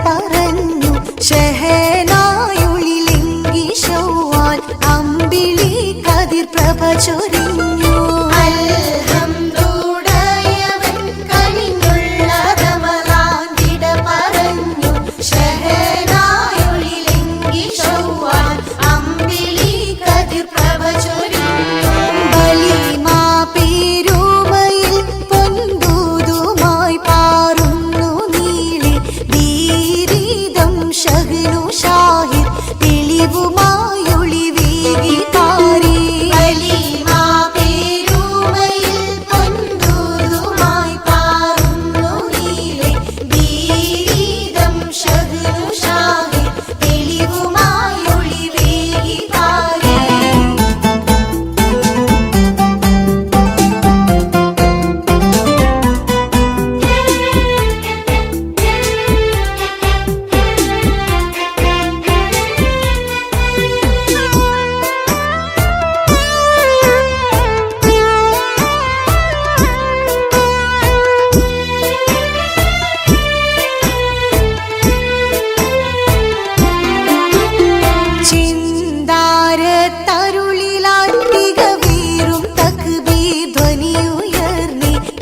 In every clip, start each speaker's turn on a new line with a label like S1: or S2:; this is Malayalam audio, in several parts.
S1: പറഞ്ഞു ഷഹനായുള്ളിലെങ്കി ശൗവാൽ അമ്പിളി കതിർ പ്രഭ ചൊരിഞ്ഞു.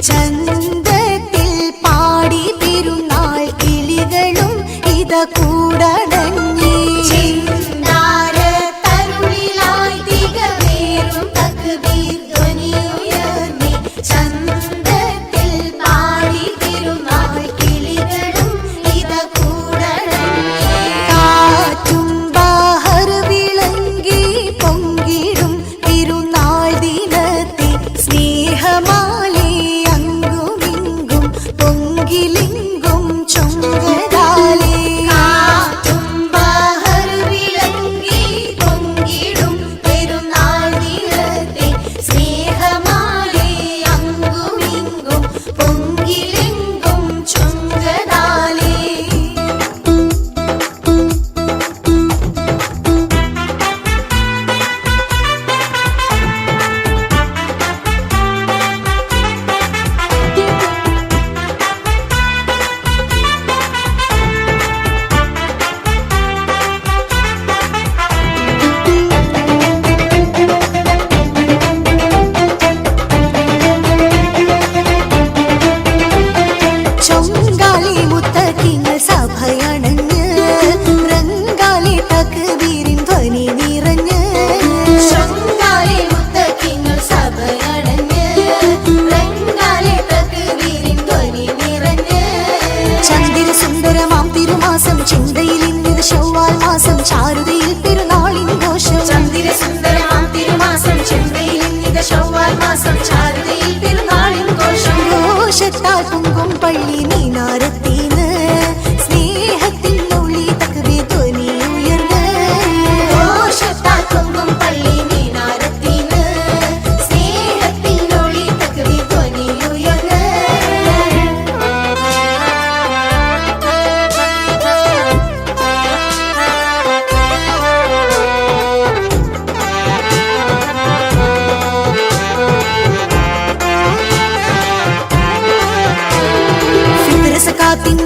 S1: ചന്തത്തിൽ പാടി പെരുന്നാൾ കിളികളും ഇത കൂടടങ്ങി. ചിന്താരത്തരുളിലായി തികവേറും തക്ബീർ ധ്വനിയുയർന്നി. ചന്തത്തിൽ പാടി പെരുന്നാൾ കിളികളും ഇത കൂടടങ്ങി. കാറ്റും ബഹർ വിളങ്ങി പൊങ്കിടും പെരുന്നാൾ ദിനത്തെ സ്നേഹമാല ലിംഗും ചൊങ്കതാലേ. കാറ്റും ബഹർ വിളങ്ങി പൊങ്കിടും പെരുന്നാൾ ദിനത്തെ സ്നേഹമാലേ അങ്കുമിങ്കും പൊങ്കിലിംഗും ചൊങ്കതാലേ. സഭയണഞ്ഞ് റങ്കാലി തക്ബീരിൻ ധ്വനി നിറഞ്ഞ്. ശൃംഗാലി മുത്തക്കിങ്ങൾ സഭയണഞ്ഞ് റങ്കാലി തക്ബീരിൻ ധ്വനി നിറഞ്ഞ്. ചന്ദ്ര സുന്ദരമാം തിരുമാസം ചിന്തയിൽ ഇന്നത് ശൗവാൽ മാസം ചാരുതയിൽ പെരുന്നാളിൻ ഘോഷം. ചന്ദ്ര സുന്ദരമാം തിരുമാസം ചിന്തയിൽ ഇന്നത് ശൗവാൽ മാസം ചാരുതയിൽ പെരുന്നാളിൻ ഘോഷം. ഘോഷത്താൽ പൊങ്കും പള്ളി നീനാരത്തീന്ന്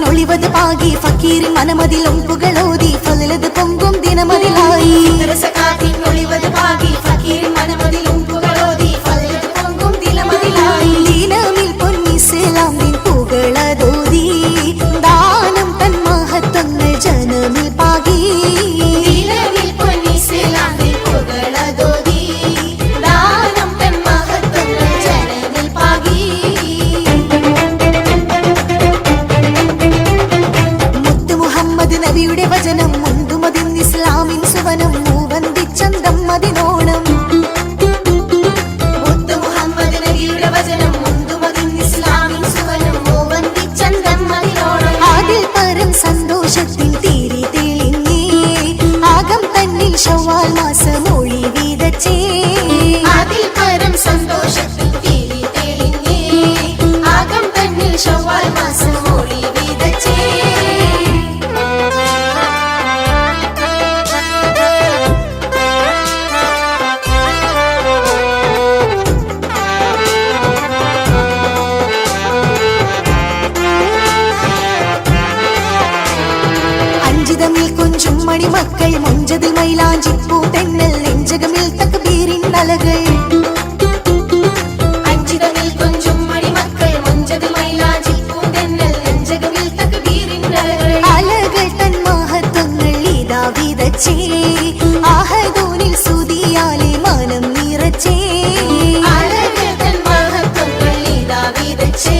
S1: ഒളിവത് പാകി ഫക്കീറിൻ മനമതിൽ ഒമ്പുകളോതി ഫലത് പൊങ്കും ദിനമതിലായി. ഒളിവത് പാകി ഫക്കീറിൻ മനമതിൽ ഒമ്പുകളോതി ഫലത് പൊങ്കും ദിനമതിലായി. ദിനമിൽ പൊന്നിസ്ലാമിൻ പുകളതോതി ദാനം തൻ മഹത്വങ്ങൾ ജനമിൽ പാകി. ദിനമിൽ പൊന്നിസ്ലാമിൻ പുകളതോതി ദാനം തൻ മഹത്വങ്ങൾ ജനമിൽ പാകി. നബിയുടെ വചനം മുന്തുമതിൻ ഇസ്ലാമിൻ സുവനം മൂവന്തിച്ചന്തം മതിനോണം. അഞ്ചിതമിൽ കൊഞ്ചും മണിമക്കൾ മൊഞ്ചതിൽ മൈലാഞ്ചിപ്പൂ തെന്നൽ നെഞ്ചകമിൽ തക്ബീരിൻ അലകൾ അഞ്ചിതമിൽ കൊഞ്ചും മണിമക്കൾ മൊഞ്ചതിൽ മൈലാഞ്ചിപ്പൂ തെന്നൽ നെഞ്ചകമിൽ തക്ബീരിൻ അലകൾ അലകൾ തൻ മഹത്വങ്ങൾ ഇതാ വിതച്ചേ ആഹദൂനിൽ സുതിയാലെ മനം നിറച്ചേ അലകൾ തൻ മഹത്വങ്ങൾ ഇതാ വിതച്ചേ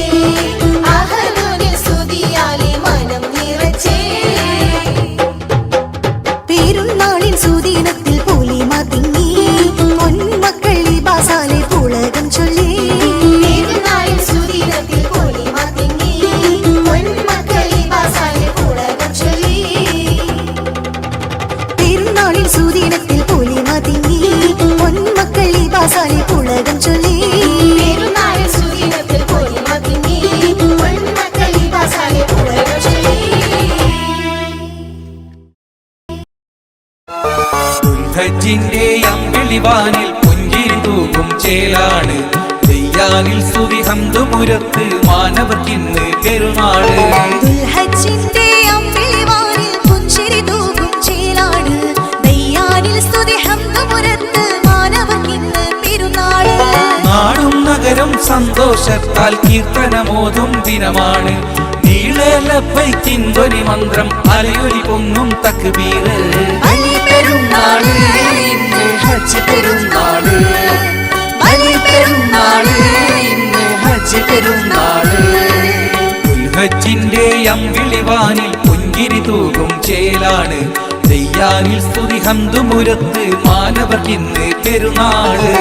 S1: ആഹദൂനിൽ സുതിയാലെ മനം നിറച്ചേ പെരുന്നാളിൻ സുദിനത്തിൽ പൊലിമ തിങ്ങി പൊന്മക്കൾ ലിബാസാലെ പുളകം ചൊല്ലി പെരുന്നാളിൻ സുദിനത്തിൽ പൊലിമ തിങ്ങി പൊന്മക്കൾ ലിബാസാലെ പുളകം ചൊല്ലി പെരുന്നാളിൻ സുദിനത്തിൽ പൊലിമ തിങ്ങി പൊന്മക്കൾ ലിബാസാലെ പുളകം ചൊല്ലി പെരുന്നാളിൻ സുദിനത്തിൽ പൊലിമ തിങ്ങി പൊന്മക്കൾ ലിബാസാലെ പുളകം ചൊല്ലി
S2: ദുൽഹജ്ജിന്റെ അമ്പിളിവാനിൽ പുഞ്ചിരി തൂകും ചേലാണ് ദയ്യാനിൽ സ്തുതി ഹംദുമുരത്ത് മാനവർക്കിന്ന് പെരുന്നാള്
S1: ദുൽഹജ്ജിന്റെ അമ്പിളിവാനിൽ പുഞ്ചിരി തൂകും ചേലാണ് ദയ്യാനിൽ സ്തുതി ഹംദുമുരത്ത് മാനവർക്കിന്ന് പെരുന്നാള്
S2: നാടും നഗരം സന്തോഷത്താൽ കീർത്തനമോതും ദിനമാണ് നീളലപ്പൈത്തിൻ ധ്വനി മന്ത്രം അലയൊലി പൊങ്ങും തക്ബീറ്
S1: ബലി പെരുന്നാള് ഇന്ന് ഹജ്ജ് പെരുന്നാള് ബലി പെരുന്നാള് ഇന്ന് ഹജ്ജ് പെരുന്നാള്
S2: ദുൽഹജ്ജിന്റെ അമ്പിളിവാനിൽ പുഞ്ചിരി തൂകും ചേലാണ് ദയ്യാനിൽ സ്തുതി ഹംദുമുരത്ത് മാനവർക്കിന്ന് പെരുന്നാള്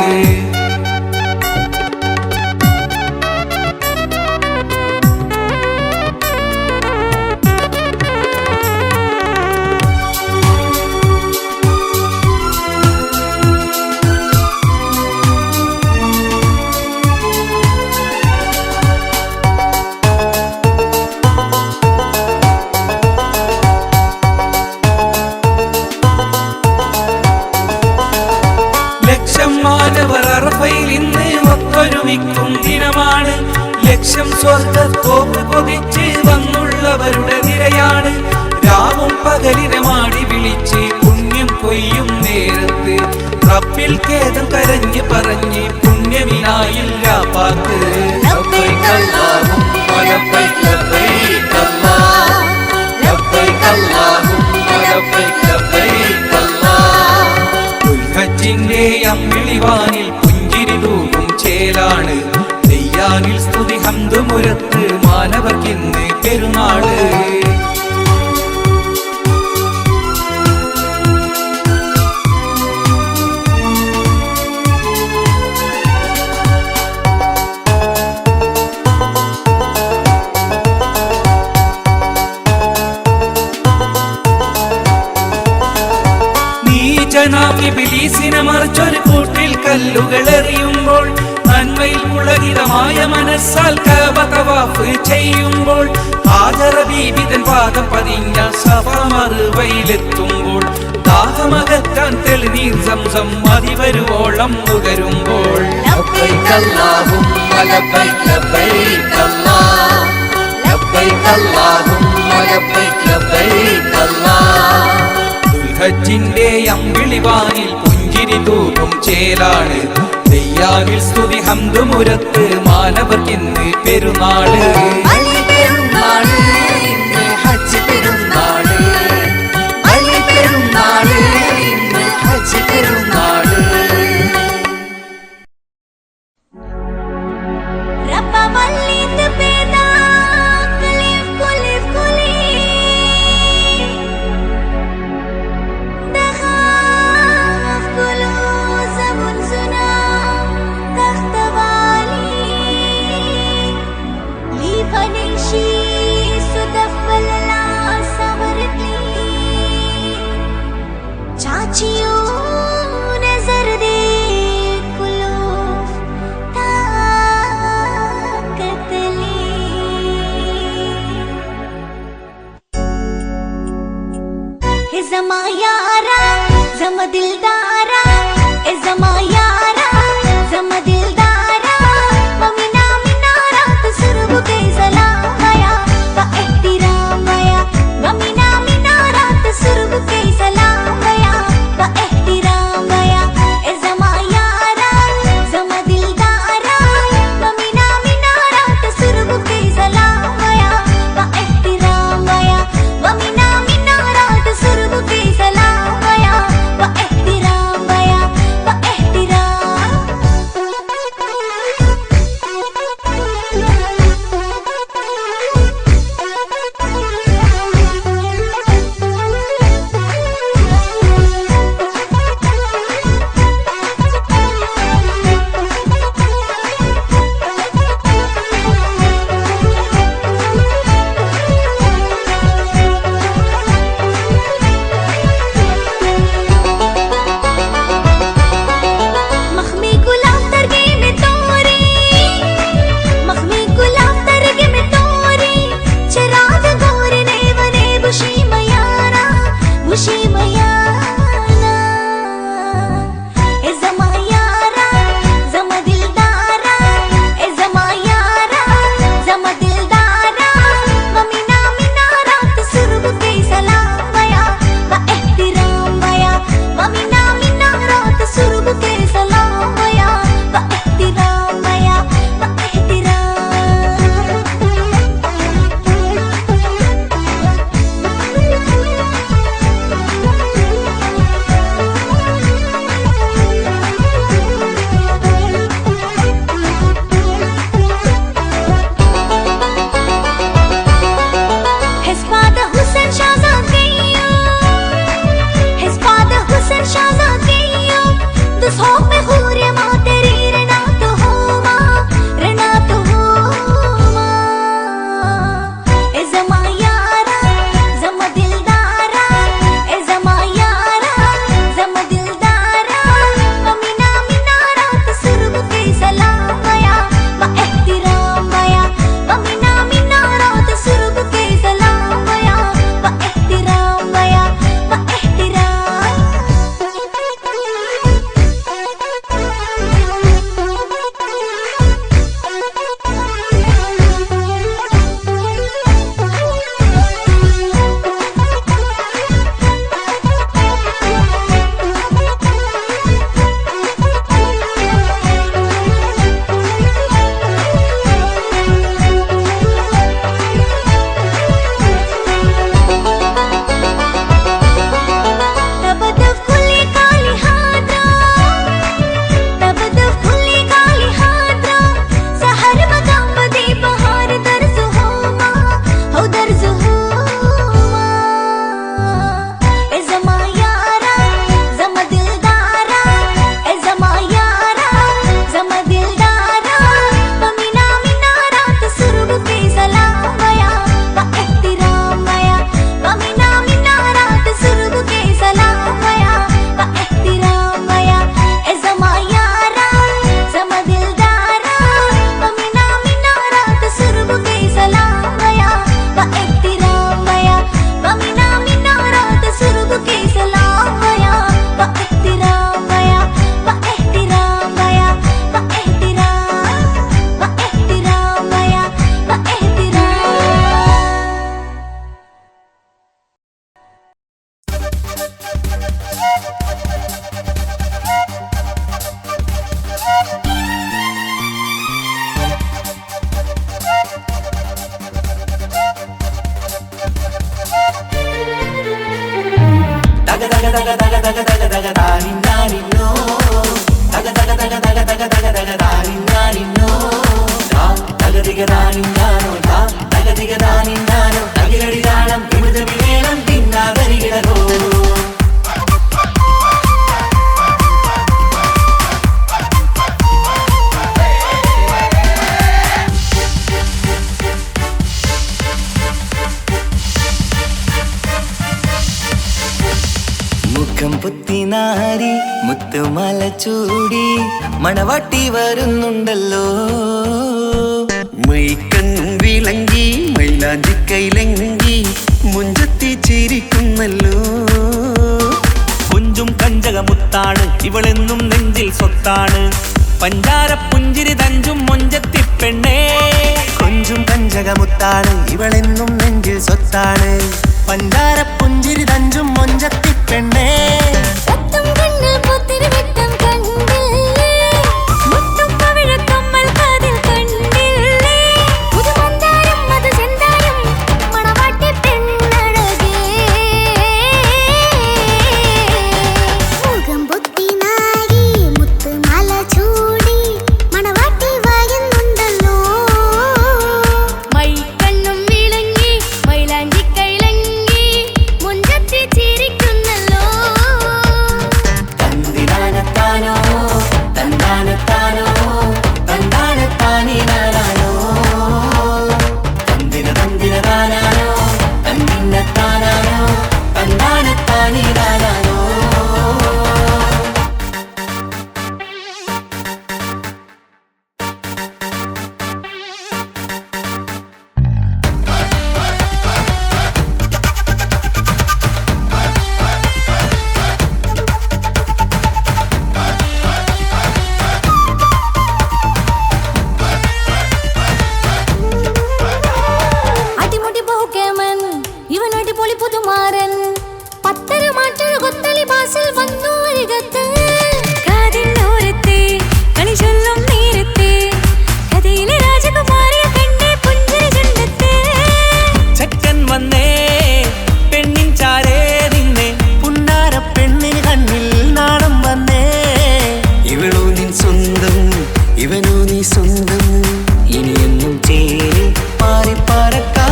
S2: മാനവർ അറഫയിൽ ഇന്ന് ഒത്തൊരുമിക്കും ദിനമാണ് ലക്ഷ്യം സ്വർഗത്തോപ്പ് കൊതിച്ച് വന്നുള്ളവരുടെ നിരയാണ് രാവും പകലിനെ മാടി വിളിച്ച് പുണ്യം കൊയ്യും നേരത്ത് റബ്ബിൽ ഖേദം കരഞ്ഞ് പറഞ്ഞ് പുണ്യമിനായില്ല പാത്ത് ലബ്ബൈക അല്ലാഹുമ്മ ലബ്ബൈക ലബ്ബൈക അല്ലാഹ് ലബ്ബൈക അല്ലാഹുമ്മ ലബ്ബൈക ലബ്ബൈക അല്ലാഹ് ദുൽഹജ്ജിന്റെ അമ്പിളിവാനിൽ പുഞ്ചിരി തൂകും ചേലാണ് ദയ്യാനിൽ സ്തുതി ഹംദുമുരത്ത് മാനവർക്കിന്ന് പെരുന്നാള് ഇബ്ലീസിനെ മറിച്ചൊരു കൂട്ടിൽ കല്ലുകൾ എറിയുമ്പോൾ നന്മയിൽ പുളകിതമായ മനസ്സാൽ കഅബ തവാഫ് ചെയ്യുമ്പോൾ ഹാജറ ബീബി തൻ പാദം പതിഞ്ഞ സഫ മറുവയിലെത്തുമ്പോൾ ദാഹമകറ്റാൻ തെളിനീർ സംസം മതിവരുവോളം നുകരുമ്പോൾ ലബ്ബൈക അല്ലാഹുമ്മ ലബ്ബൈക ലബ്ബൈക അല്ലാഹ് ലബ്ബൈക അല്ലാഹുമ്മ ലബ്ബൈക ലബ്ബൈക അല്ലാഹ് ദുൽഹജ്ജിന്റെ അമ്പിളിവാനിൽ പുഞ്ചിരി തൂകും ചേലാണ് ദയ്യാനിൽ സ്തുതി ഹംദുമുരത്ത് മാനവർക്കിന്ന് പെരുന്നാള്
S1: ബലി പെരുന്നാള് ഇന്ന് ഹജ്ജ് പെരുന്നാള് ബലി പെരുന്നാള് ഇന്ന് ഹജ്ജ് പെരുന്നാള് റബ്ബ വല്ലിത് പേദാ ഖലീഫ് ഖലീഫ് ഖലീഫ് دخاف كل زمن زنا تحت بالي لي فنشي سدفل لا صبرت لي चाचियों नजर दे कुलो ताकत ली हे ज़मा यारा ज़मा दिलदारा ए ज़मा यारा ज़मा दिलदारा ममिना मिनारा तसरुब के सलामया व एहतिरामया ममिना मिनारा
S3: നാരി മുത്തുമാല ചൂടി മണവാട്ടി വരുന്നുണ്ടല്ലോ. മൈക്കണ്ണും വിളങ്ങി മൈലാഞ്ചി കൈലങ്കി മുഞ്ചത്തി ചിരിക്കുന്നല്ലോ.
S2: കൊഞ്ചും കഞ്ചകമുത്താണ് ഇവളെന്നും നെഞ്ചിൽ സ്വത്താണ്. പഞ്ചാര പുഞ്ചിരി തഞ്ചും മൊഞ്ചത്തി പെണ്ണേ.
S3: കൊഞ്ചും കഞ്ചകമുത്താണ് ഇവളെന്നും നെഞ്ചിൽ സ്വത്താണ്. പഞ്ചാര പുഞ്ചിരി തഞ്ചും മൊഞ്ചത്തി പെണ്ണേ. ഇവനൊന്നും ചേരി പാറി പറക്കാം.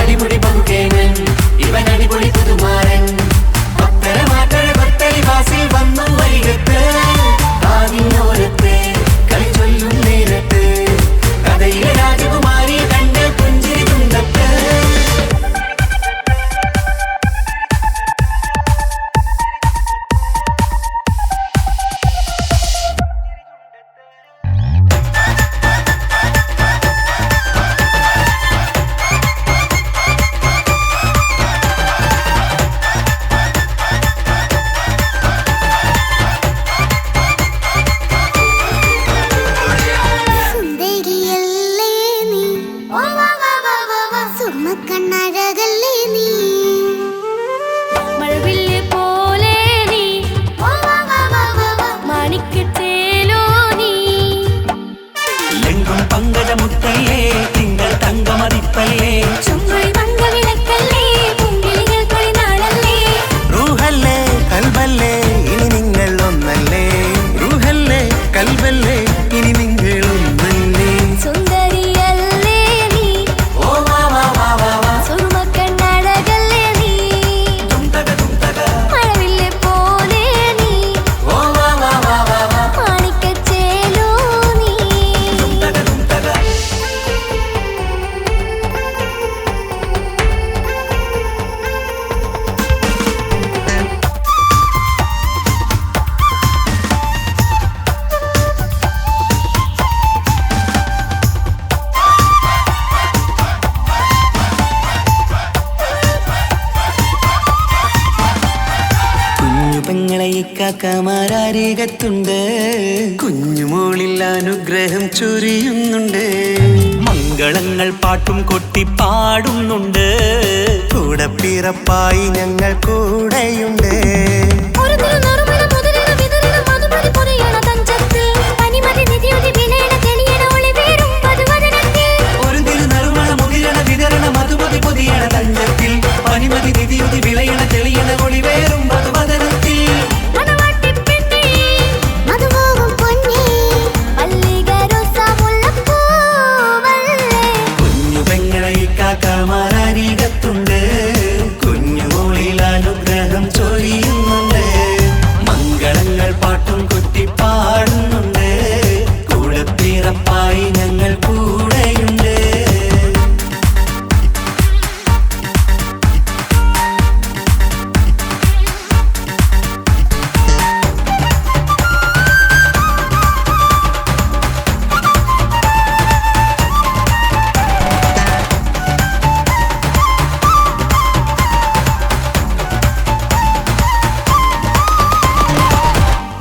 S3: അടിമുടി ബഹുകേമൻ ഇവ കാക്കമാരരികത്തുണ്ട് കുഞ്ഞുമോളിൽ അനുഗ്രഹം ചൊരിയുന്നുണ്ട്
S2: മംഗളങ്ങൾ പാട്ടും കൊട്ടി പാടുന്നുണ്ട്
S3: കൂടെ പിറപ്പായി ഞങ്ങൾ കൂടെയുണ്ട്
S2: പനിമതി നിധിയുതി വിളയണ തെളിയണ ഒളിവേറും മധുവദനത്തിൽ കുഞ്ഞു പെങ്ങളെ കാക്കമാരരികത്തുണ്ട് കുഞ്ഞുമോളിൽ അനുഗ്രഹം ചൊരിയുന്നുണ്ട് മംഗളങ്ങൾ പാട്ടും കൊട്ടി പാടുന്നുണ്ട് കൂടെ പിറപ്പായി ഞങ്ങൾ കൂടെയുണ്ട്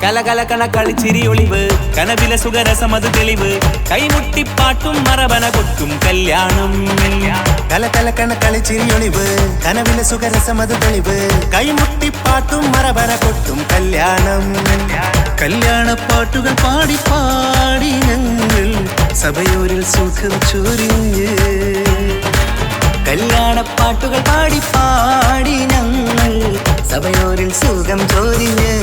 S2: കലകലകണ കളിച്ചിരി ഒളിവ് കനവില സുഖരസമത് തെളിവ് കൈമുട്ടിപ്പാട്ടും മറവന കൊട്ടും കല്യാണം
S3: കലകലകണ കളിച്ചിരി ഒളിവ് കനവില സുഖരസമത് തെളിവ് കൈമുട്ടിപ്പാട്ടും മറവന കൊട്ടും കല്യാണം കല്യാണപ്പാട്ടുകൾ പാടി പാടി ഞങ്ങൾ സഭയോരിൽ സുഖം ചൊരിഞ്ഞ് കല്യാണപ്പാട്ടുകൾ പാടി പാടി ഞങ്ങൾ സഭയോരിൽ സുഖം ചൊരിഞ്ഞ്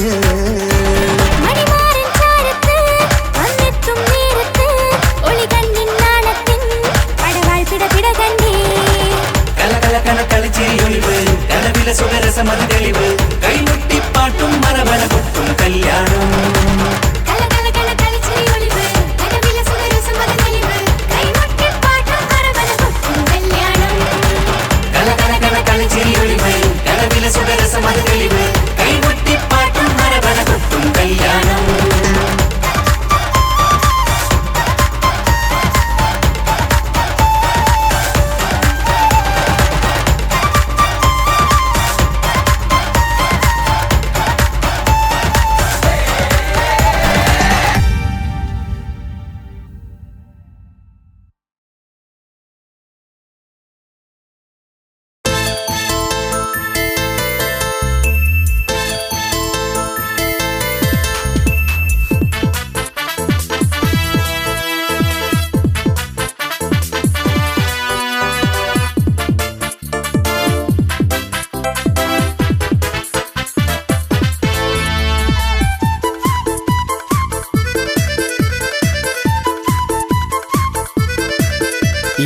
S2: സുഖരസമത് തെളിവ് കൈമുട്ടിപ്പാട്ടും മറവന കൊട്ടും കല്യാണം കലകലകണ കളിച്ചിരി ഒളിവ് കലവില സുഖരസമത് തെളിവ് കൈമുട്ടിപ്പാട്ടും മറവന കൊട്ടും കല്യാണം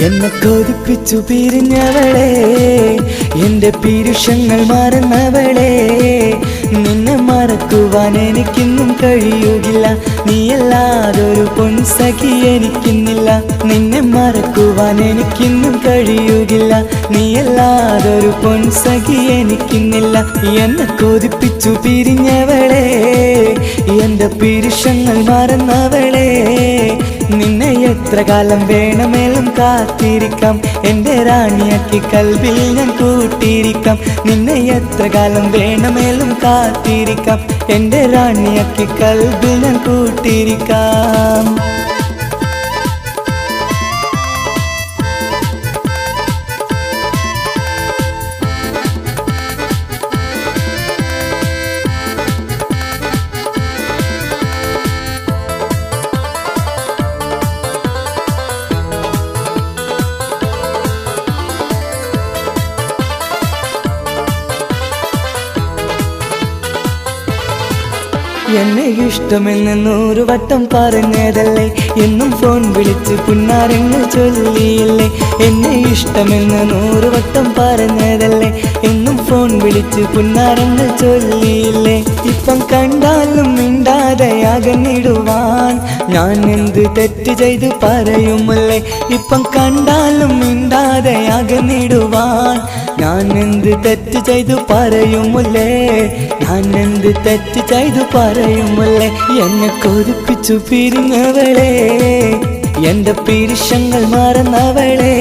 S4: എന്നെ കൊതിപ്പിച്ചു പിരിഞ്ഞവളെ എന്റെ പീരുഷങ്ങൾ മറന്നവളെ നിന്നെ മറക്കുവാൻ എനിക്കിന്നും കഴിയുകില്ല നീയല്ലാതൊരു പൊൻസഖി എനിക്കിന്നില്ല നിന്നെ മറക്കുവാൻ എനിക്കിന്നും കഴിയുകില്ല നീയല്ലാതൊരു പൊൻസഖി എനിക്കിന്നില്ല എന്നെ കൊതിപ്പിച്ചു പിരിഞ്ഞവളെ എന്റെ പീരുഷങ്ങൾ മറന്നവളെ നിന്നെ എത്ര കാലം വേണമെങ്കിലും കാത്തിരിക്കാം എന്റെ റാണിയാക്കി കൽവിൽ ഞാൻ കൂട്ടിയിരിക്കാം നിന്നെ എത്ര കാലം വേണമെങ്കിലും കാത്തിരിക്കാം എന്റെ റാണിയാക്കി കൽവിൽ ഞാൻ കൂട്ടിയിരിക്കാം എന്നെ ഇഷ്ടമെന്ന് 100 വട്ടം പറഞ്ഞതല്ലേ എന്നും ഫോൺ വിളിച്ച് പുന്നാരങ്ങൾ ചൊല്ലിയില്ലേ എന്നെ ഇഷ്ടമെന്ന് 100 വട്ടം പറഞ്ഞതല്ലേ എന്നും ഫോൺ വിളിച്ച് പുന്നാരങ്ങൾ ചൊല്ലിയില്ലേ ഇപ്പം കണ്ടാലും മിണ്ടാതെ അകന്നിടുവാൻ ഞാൻ എന്ത് തെറ്റ് ചെയ്ത് പറയുമല്ലേ ഇപ്പം കണ്ടാലും മിണ്ടാതെ അകന്നിടുവാൻ ഞാൻ എന്ത് തെറ്റ് ചെയ്തു പറയുമല്ലേ ഞാൻ എന്ത് തെറ്റ് ചെയ്തു പറയുമല്ലേ എന്നെ കൊതിപ്പിച്ചു പിരിഞ്ഞവളെ എന്റെ പീരുഷങ്ങൾ മറന്നവളെ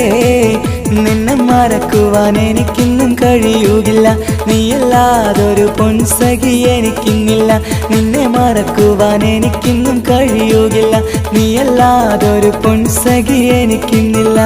S4: നിന്നെ മറക്കുവാൻ എനിക്കിന്നും കഴിയുകില്ല. നീയല്ലാതൊരു പൊൻസഖി എനിക്കിന്നില്ല. നിന്നെ മറക്കുവാൻ എനിക്കിന്നും കഴിയുകില്ല. നീയല്ലാതൊരു പൊൻസഖി എനിക്കിന്നില്ല.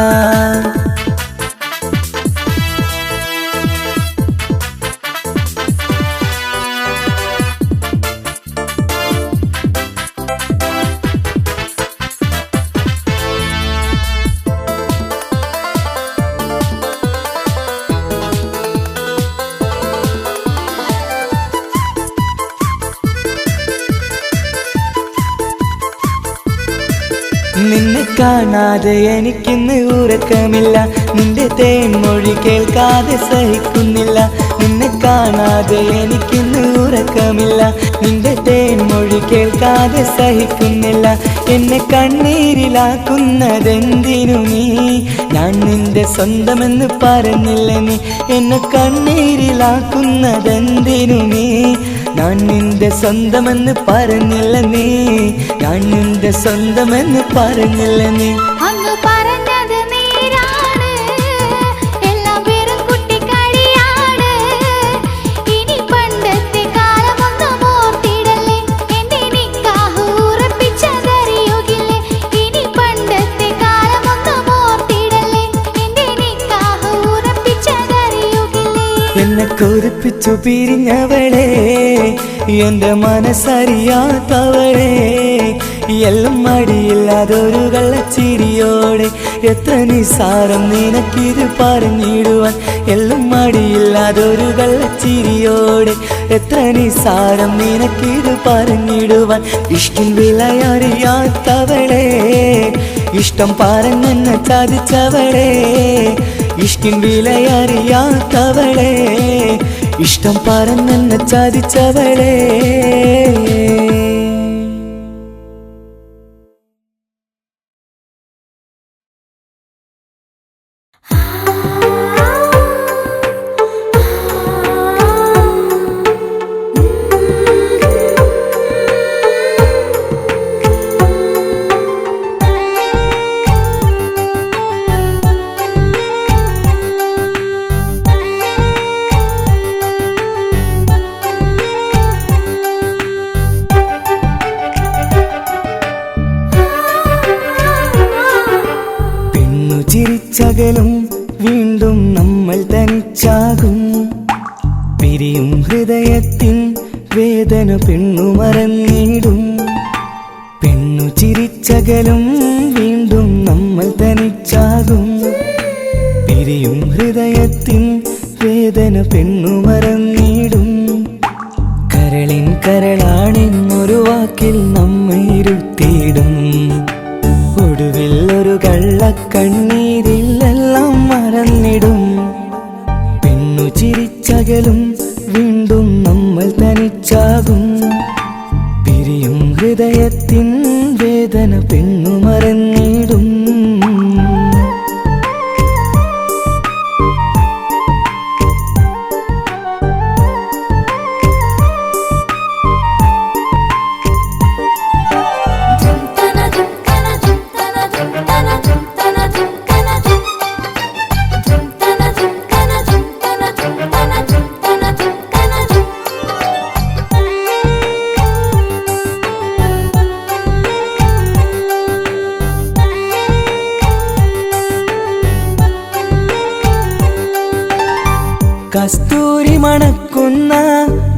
S4: നിന്നെ കാണാതെ എനിക്കിന്ന് ഉറക്കമില്ല. നിന്റെ തേൻമൊഴി കേൾക്കാതെ സഹിക്കുന്നില്ല. നിന്നെ കാണാതെ എനിക്കിന്ന് ഉറക്കമില്ല. നിന്റെ തേൻമൊഴി കേൾക്കാതെ സഹിക്കുന്നില്ല. എന്നെ കണ്ണീരിലാക്കുന്നതെന്തിനു നീ? ഞാൻ നിന്റെ സ്വന്തമെന്ന് പറഞ്ഞില്ല നീ. എന്നെ കണ്ണീരിലാക്കുന്നതെന്തിനു നീ? ഞാൻ നിന്റെ സ്വന്തമെന്ന് പറഞ്ഞില്ല നീ. ഞാൻ നിന്റെ സ്വന്തമെന്ന് പറഞ്ഞില്ല നീ.
S5: അങ്ങ് പറഞ്ഞത് നേരാണ്, എല്ലാം വെറും കുട്ടിക്കളിയാണ്. ഇനി പണ്ടത്തെ കാലമൊന്നും ഓർത്തിടല്ലേ, എന്റെ നിക്കാഹ് ഉറപ്പിച്ചതറിയുകില്ലേ. ഇനി പണ്ടത്തെ കാലമൊന്നും ഓർത്തിടല്ലേ, എന്റെ നിക്കാഹ് ഉറപ്പിച്ചതറിയുകില്ലേ.
S4: എന്നെ കൊതിപ്പിച്ചു പിരിഞ്ഞവളെ, എന്റെ മനസ്സറിയാത്തവളെ, എല്ലാം മടിയില്ലാതൊരു കള്ളച്ചിരിയോടെ. എത്ര നിസാരം നിനക്കിത് പറഞ്ഞിടുവാൻ. എല്ലാം മടിയില്ലാതൊരു കള്ളച്ചിരിയോടെ. എത്ര നിസാരം നിനക്കിത് പറഞ്ഞിടുവാൻ. ഇഷ്ടിൻ വിലയറിയാത്തവളെ, ഇഷ്ടം പറഞ്ഞെന്നെ ചതിച്ചവളെ. ഇഷ്ടിൻ വിലയറിയാത്തവളെ, ഇഷ്ടം പറഞ്ഞെന്നെ ചതിച്ചവളെ. ചിരിച്ചകലും വീണ്ടും നമ്മൾ തനിച്ചാകും. പിരിയും ഹൃദയത്തിൻ വേദന പെണ്ണു മറന്നിടും. പെണ്ണു ചിരിച്ചകലും വീണ്ടും നമ്മൾ തനിച്ചാകും. പിരിയും ഹൃദയത്തിൻ വേദന പെണ്ണു മറന്നിടും. കരളിൻ കരളാണെന്നൊരു വാക്കിൽ നമ്മെ ഇരുത്തിയിടും. ഒടുവിൽ ഒരു കള്ളക്കണ്ണീരിലെല്ലാം മറന്നിടും. പെണ്ണു ചിരിച്ചകലും വീണ്ടും നമ്മൾ തനിച്ചാകും. പിരിയും ഹൃദയത്തിൻ വേദന പെണ്ണു മറന്നിടും. കസ്തൂരി മണക്കുന്ന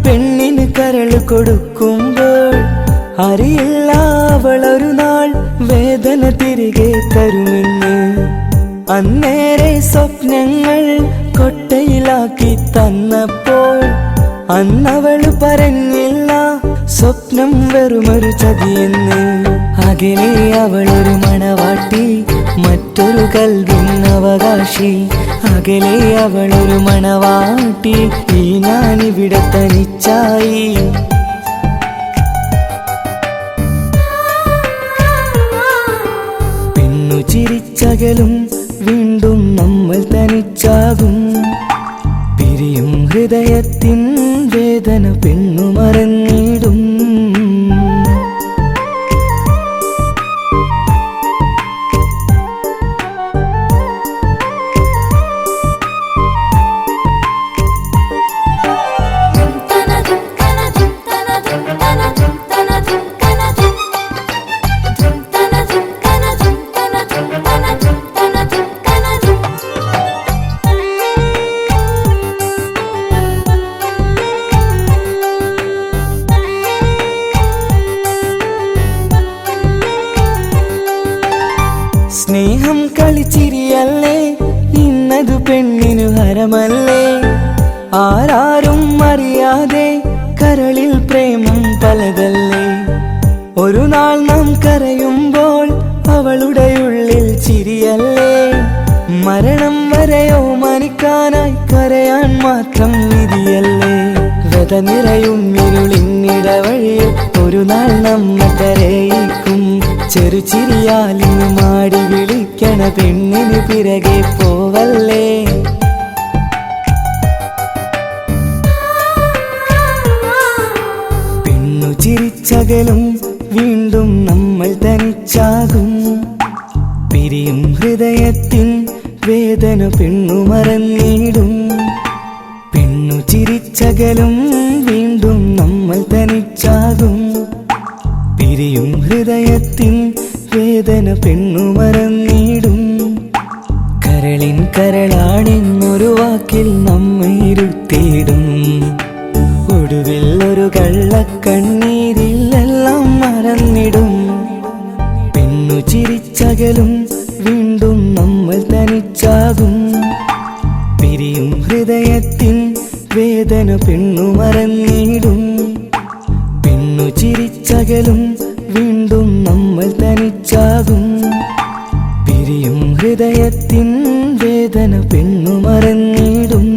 S4: പെണ്ണിന് കരൾ കൊടുക്കുമ്പോൾ അറിയില്ല അവളൊരു നാൾ വേദന തിരികെ തരുമെന്ന്. അന്നേരെ സ്വപ്നങ്ങൾ കൊട്ടയിലാക്കി തന്നപ്പോൾ അന്നവള് പറഞ്ഞില്ല സ്വപ്നം വെറുമൊരു ചതിയെന്ന്. അകലെ അവളൊരു മണവാട്ടി, മറ്റൊരു കൽവിൻ അവകാശി. അകലെ അവളൊരു മണവാട്ടി, ഈ ഞാനിവിടെ തനിച്ചായി. പെണ്ണു ചിരിച്ചകലും വീണ്ടും നമ്മൾ തനിച്ചാകും. പിരിയും ഹൃദയത്തിൻ വേദന പെണ്ണു മറന്നിടും. പെണ്ണിനു ഹരമല്ലേ ആരാരും അറിയാതെ കരളിൽ പ്രേമം പലതല്ലേ ഒരു നാൾ നാം കരയുമ്പോൾ അവളുടെ ഉള്ളിൽ ചിരിയല്ലേ മരണം വരെയോ മരിക്കാനായി കരയാൻ മാത്രം വിധിയല്ലേ വ്യത നിറയും ഇരുളിന്നിടവഴിയിൽ ഒരു നാൾ നമ്മ കരയിക്കും ചെറുചിരിയാലിന് മാടി വിളിക്കണ പെണ്ണിന് പിറകെ പോവല്ലേ പെണ്ണു ചിരിച്ചകലും വീണ്ടും നമ്മൾ തനിച്ചാകും പിരിയും ഹൃദയത്തിൻ വേദന പെണ്ണു മറന്നിടും പെണ്ണു ചിരിച്ചകലും വീണ്ടും നമ്മൾ തനിച്ചാകും പിരിയും ഹൃദയത്തിൻ വേദന പെണ്ണു മറന്നിടും കരളിൻ കരളാണെന്നൊരു വാക്കിൽ നമ്മെ ഇരുത്തിയിടും ഒടുവിൽ ഒരു കള്ളക്കണ്ണീരിൽ എല്ലാം മറന്നിടും പെണ്ണു ചിരിച്ചകലും വീണ്ടും നമ്മൾ തനിച്ചാകും പിരിയും ഹൃദയത്തിൻ വേദന പെണ്ണു മറന്നിടും പെണ്ണു ചിരിച്ചകലും വീണ്ടും നമ്മൾ തനിച്ചാകും പിരിയും ഹൃദയത്തിൻ വേദന പെണ്ണു മറന്നിടും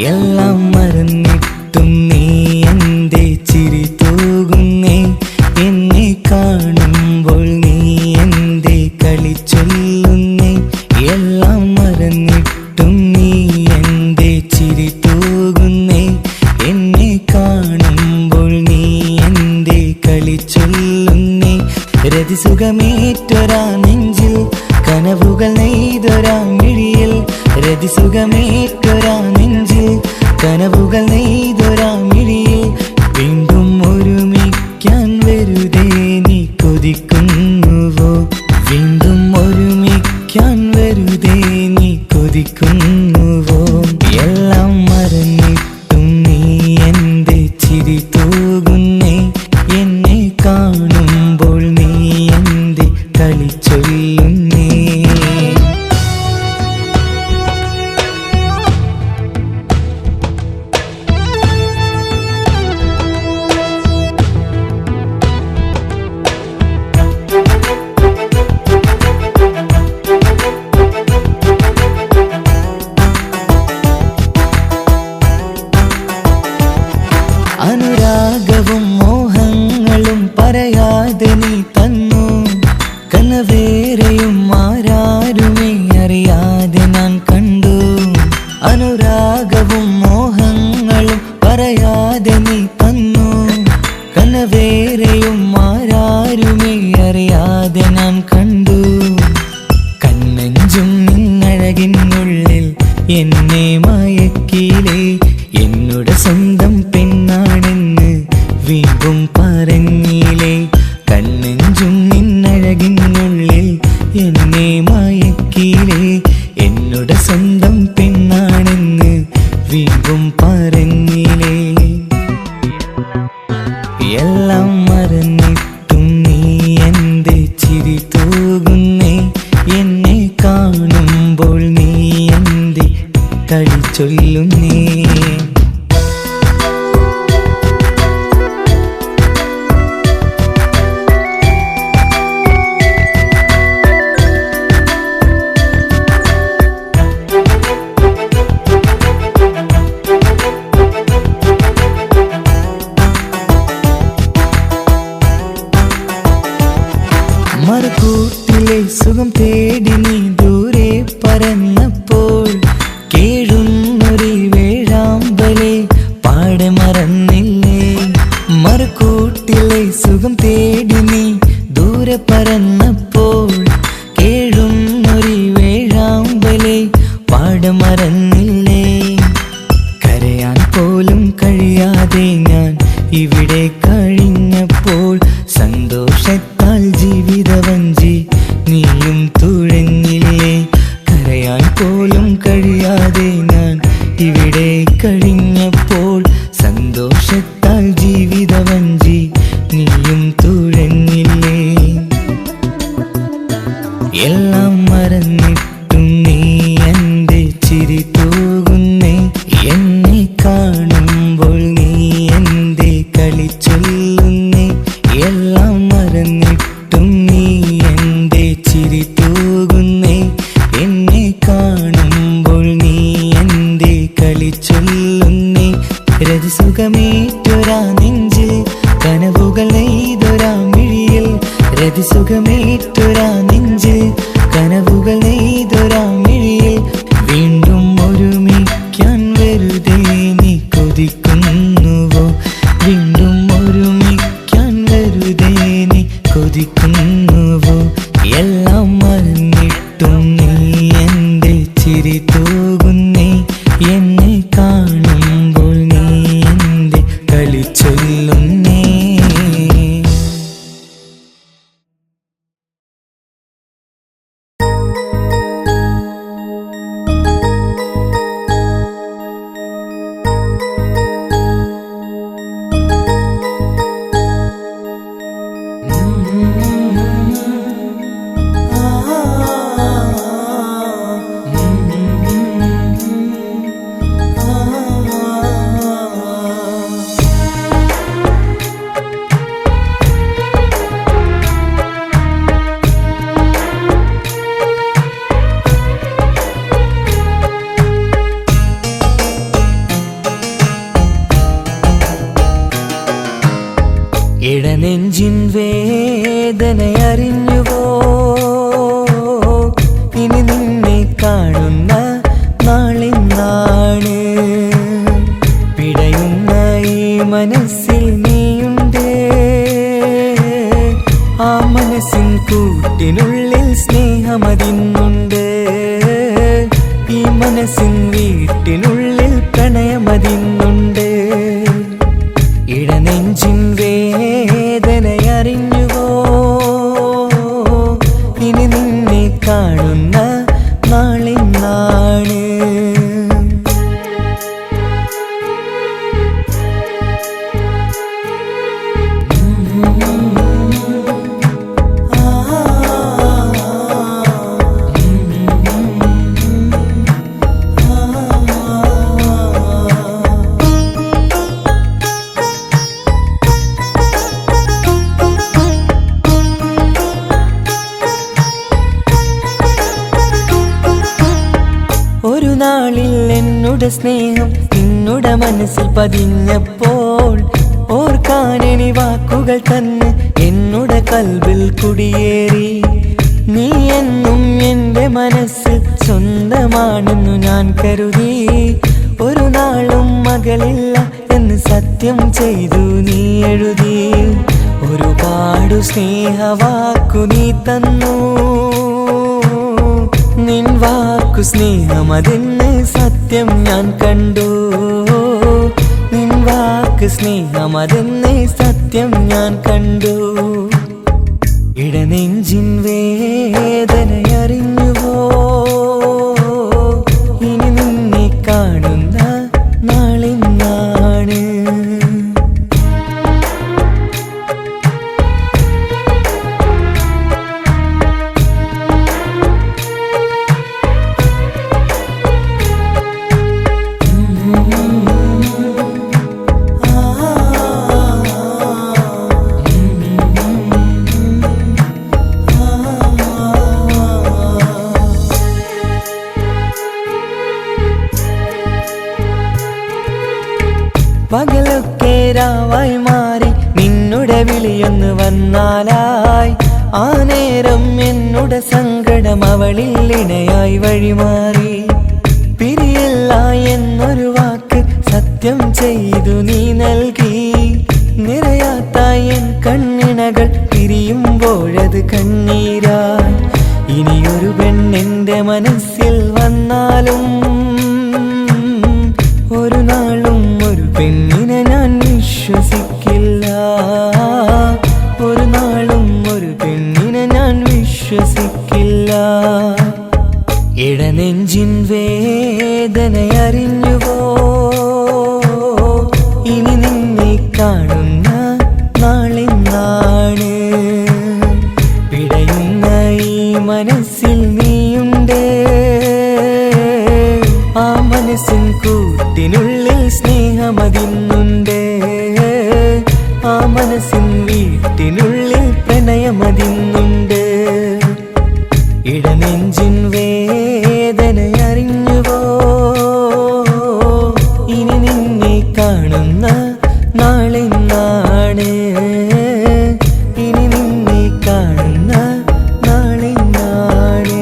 S4: എല്ലാം മറന്നിട്ടും നീ എന്റെ ചിരി തൂകുന്നേ എന്നെ കാണുമ്പോൾ നീ എന്റെ കളി ചൊല്ലുന്നേ എല്ലാം മറന്നിട്ടും നീ എന്റെ ചിരി തൂകുന്നേ എന്നെ കാണുമ്പോൾ നീ എന്റെ കളി ചൊല്ലുന്നേ രതിസുഖമേറ്റൊരാ നെഞ്ചിൽ കനവുകൾ നെയ്തൊരാ മിഴിയിൽ രതിസുഖമേറ്റൊരാ നെഞ്ചിൽ കനവുകൾ നെയ്തൊരാ മിഴിയിൽ വീണ്ടും ഒരുമിക്കാൻ വെറുതെ നീ കൊതിക്കുന്നുവോ വീണ്ടും ഒരുമിക്കാൻ വെറുതെ നീ കൊതിക്കുന്നുവോ എല്ലാം മറന്നിട്ടും നീ എന്റെ ചിരി തൂകുന്നേ എന്നെ കാണുമ്പോൾ നീ എന്റെ കളി ചൊല്ലുന്നേ അനുരാഗവും മോഹങ്ങളും പറയാതെ നീ തന്നു കനവേറെയും ആരാരുമേ അറിയാതെ ഞാൻ കണ്ടു അനുരാഗവും മോഹങ്ങളും പറയാതെ നീ തന്നു കനവേറെയും ആരാരുമേ അറിയാതെ ഞാൻ കണ്ടു കണ്ണഞ്ചും നിന്നഴകിനുള്ളിൽ എന്നെ മയക്കിയിലേ എന്നോട് സ്വന്തം പെണ്ണാണെന്ന് വീണ്ടും പറഞ്ഞില്ലേ കണ്ണെഞ്ചും നിന്നഴകിനുള്ളിൽ എന്നെ മയക്കിയില്ലേ എന്നോട് സ്വന്തം പെണ്ണാണെന്ന് വീണ്ടും പറഞ്ഞില്ലേ എല്ലാം മറന്നിട്ടും നീ എന്റെ ചിരി തൂകുന്നേ എന്നെ കാണുമ്പോൾ നീ എന്റെ കളി ചൊല്ലുന്നേ മറുകൂട്ടിലെ സുഖം തേടി നീ ദൂരെ പറന്നപ്പോൾ കേഴും ഒരു വേഴാമ്പലെ പാടമറന്നില്ലേ. കരയാൻ പോലും കഴിയാതെ ഞാൻ ഇവിടെ കഴിഞ്ഞപ്പോൾ സന്തോഷത്താൽ ജീവിതവഞ്ചി നീയും തുഴഞ്ഞില്ലേ. കരയാൻ പോലും കഴിയാതെ ഞാൻ ഇവിടെ കഴിഞ്ഞപ്പോൾ സന്തോഷത്താൽ ജീവിതവഞ്ചി നീയും തുഴഞ്ഞില്ലേ. എല്ലാം മറന്നിട്ടും നീ എൻ്റെ ചിരി തൂകുന്നേ. എന്നെ കാണുമ്പോൾ നീ എൻ്റെ കളി ചൊല്ലുന്നേ. എല്ലാം മറന്നിട്ടും നീ എൻ്റെ ചിരി തൂകുന്നേ. എന്നെ കാണുമ്പോൾ നീ എൻ്റെ കളി ചൊല്ലുന്നേ. രതിസുഖമേറ്റൊരാ നെഞ്ചിൽ കനവുകൾ നെയ്തൊരാ മിഴിയിൽ. രതിസുഖമേറ്റൊരാ നെഞ്ചിൽ കനവുകൾ നെയ്തൊരാ മിഴിയിൽ. വീണ്ടും ഒരുമിക്കാൻ വെറുതെ നീ കൊതിക്കുന്നുവോ. വീണ്ടും ഒരുമിക്കാൻ വെറുതെ നീ കൊതിക്കുന്നുവോ. എല്ലാം മറന്നിട്ടും നീ എൻ്റെ ചിരി തൂകുന്നേ. എന്നെ കാണുമ്പോൾ നീ എൻ്റെ കളി ചൊല്ലുന്നേ. ഇടനെഞ്ചിൻ വേദനയറിഞ്ഞുവോ. ഇനി നിന്നെ കാണുന്ന നാളെന്നാണ്. പിടയുന്ന ഈ മനസ്സിൽ നീയുണ്ട്. ആ മനസ്സിൻ കൂട്ടിനുള്ളിൽ സ്നേഹമതിന്നുണ്ട്. ഈ മനസ്സിൻ വീട്ടിനുള്ളിൽ പ്രണയമതിന്നുണ്ട്. ഇടനെഞ്ചിൻ വേദനയറിഞ്ഞുവോ. ഇനി നിന്നെ കാണുന്ന നാളെന്നാണ്. ഒരു നാളിൽ എന്നുടെ സ്നേഹം നിന്നുടെ മനസ്സിൽ പതിഞ്ഞപ്പോൾ ഓർക്കാനെനി വാക്കുകൾ തന്നെ എന്നുടെ കൽബിൽ കുടിയേറി. നീ എന്നും എൻ്റെ മനസ്സിൽ സ്വന്തമാണെന്നു ഞാൻ കരുതി. ഒരു നാളും മകളില്ല എന്ന് സത്യം ചെയ്തു നീ എഴുതി. ഒരുപാടു സ്നേഹവാക്കു നീ തന്നു. നിൻ വാക്കു സ്നേഹമതെന്ന് സത്യം ഞാൻ കണ്ടു. നിൻ വാക്ക് സ്നേഹമതെന്ന് സത്യം ഞാൻ കണ്ടു. ഇടനെഞ്ചിൻ വേദനയറിഞ്ഞുവോ. ഇനി നിന്നെ കാണുന്ന നാളെന്നാണ്. പകലൊക്കെ രാവായി മാറി നിന്നുടെ വിളിയൊന്ന് വന്നാലായി. ആ നേരം എന്നുടെ സങ്കടം അവളിൽ ഇണയായി വഴിമാറി. പിരിയില്ല എന്നൊരു വാക്ക് സത്യം ചെയ്തു നീ നൽകി. നിറയെ കണ്ണീരായി ഇനിയൊരു പെണ്ണെന്റെ മനസ്സിൽ വന്നാലും ഒരു നാളും ഒരു പെണ്ണിനെ ഞാൻ വിശ്വസിക്കില്ല. ഒരു നാളും ഒരു പെണ്ണിനെ ഞാൻ വിശ്വസിക്കില്ല. ഇടനെഞ്ചിൻ വേദനയറിഞ്ഞുവോ? ഇനി നിന്നെ കാണുന്ന നാളെന്നാണ്. പിടയുന്ന ഈ മനസ്സിൽ നീയുണ്ട്. ആ മനസ്സിൻ കൂട്ടിനുള്ളിൽ സ്നേഹമതിന്നുണ്ട്. ആ മനസ്സിൻ വീട്ടിനുള്ളിൽ പ്രണയമതിന്നുണ്ട്. ഇടനെഞ്ചിൻ വേദനയറിഞ്ഞുവോ? ഇനി നിന്നെ കാണുന്ന നാളെന്നാണ്. ഇനി നിന്നെ കാണുന്ന നാളെന്നാണ്.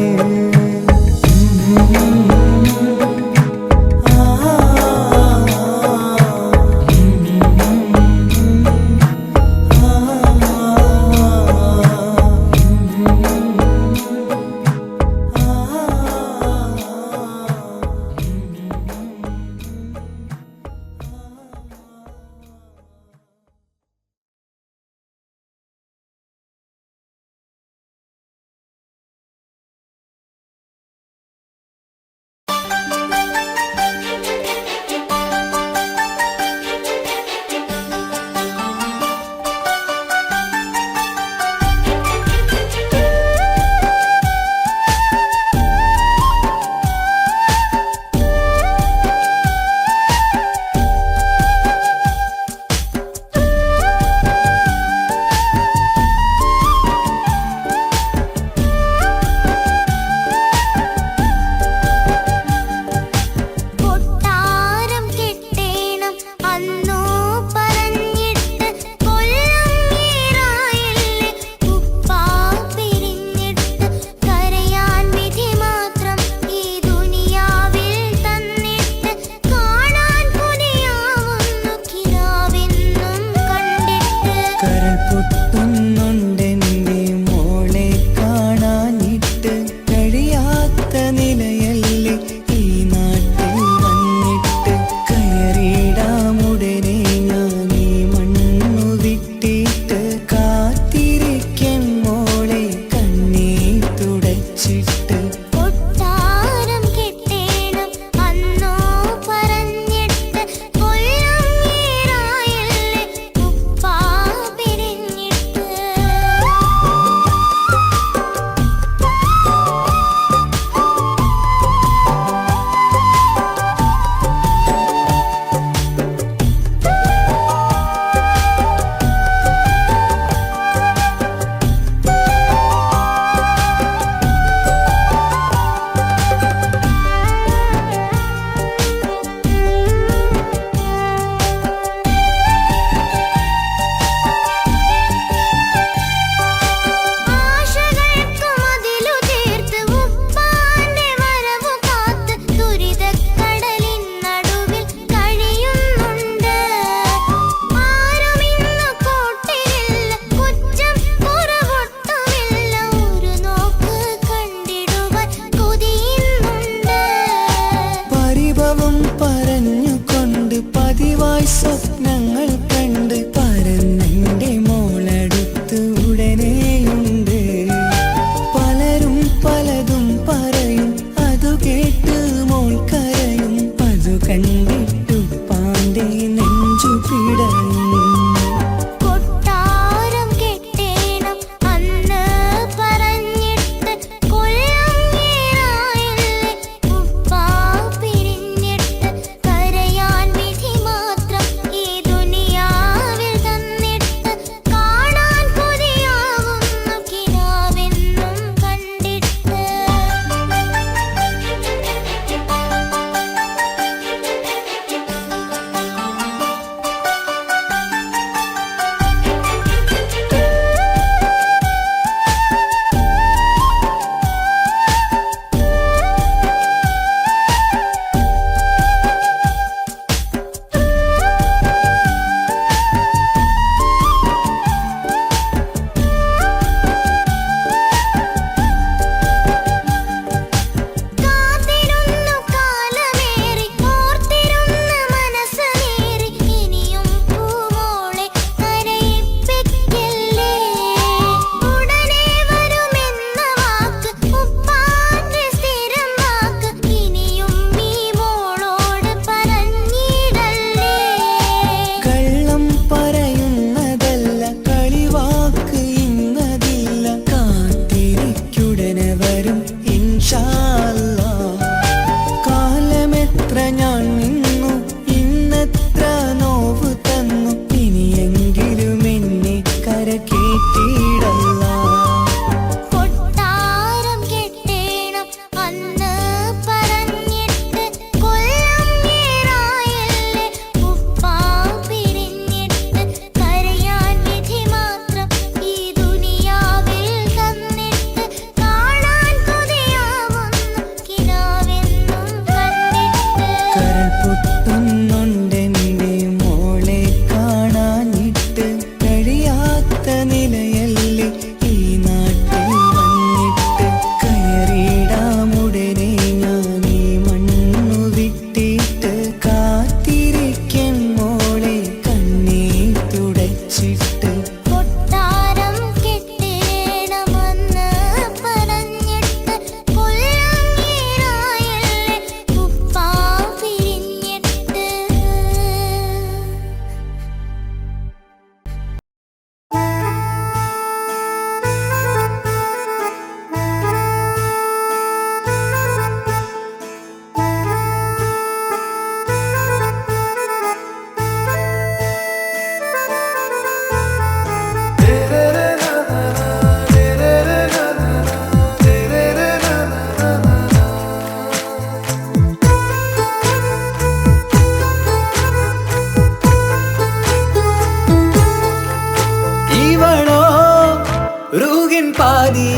S3: പാതി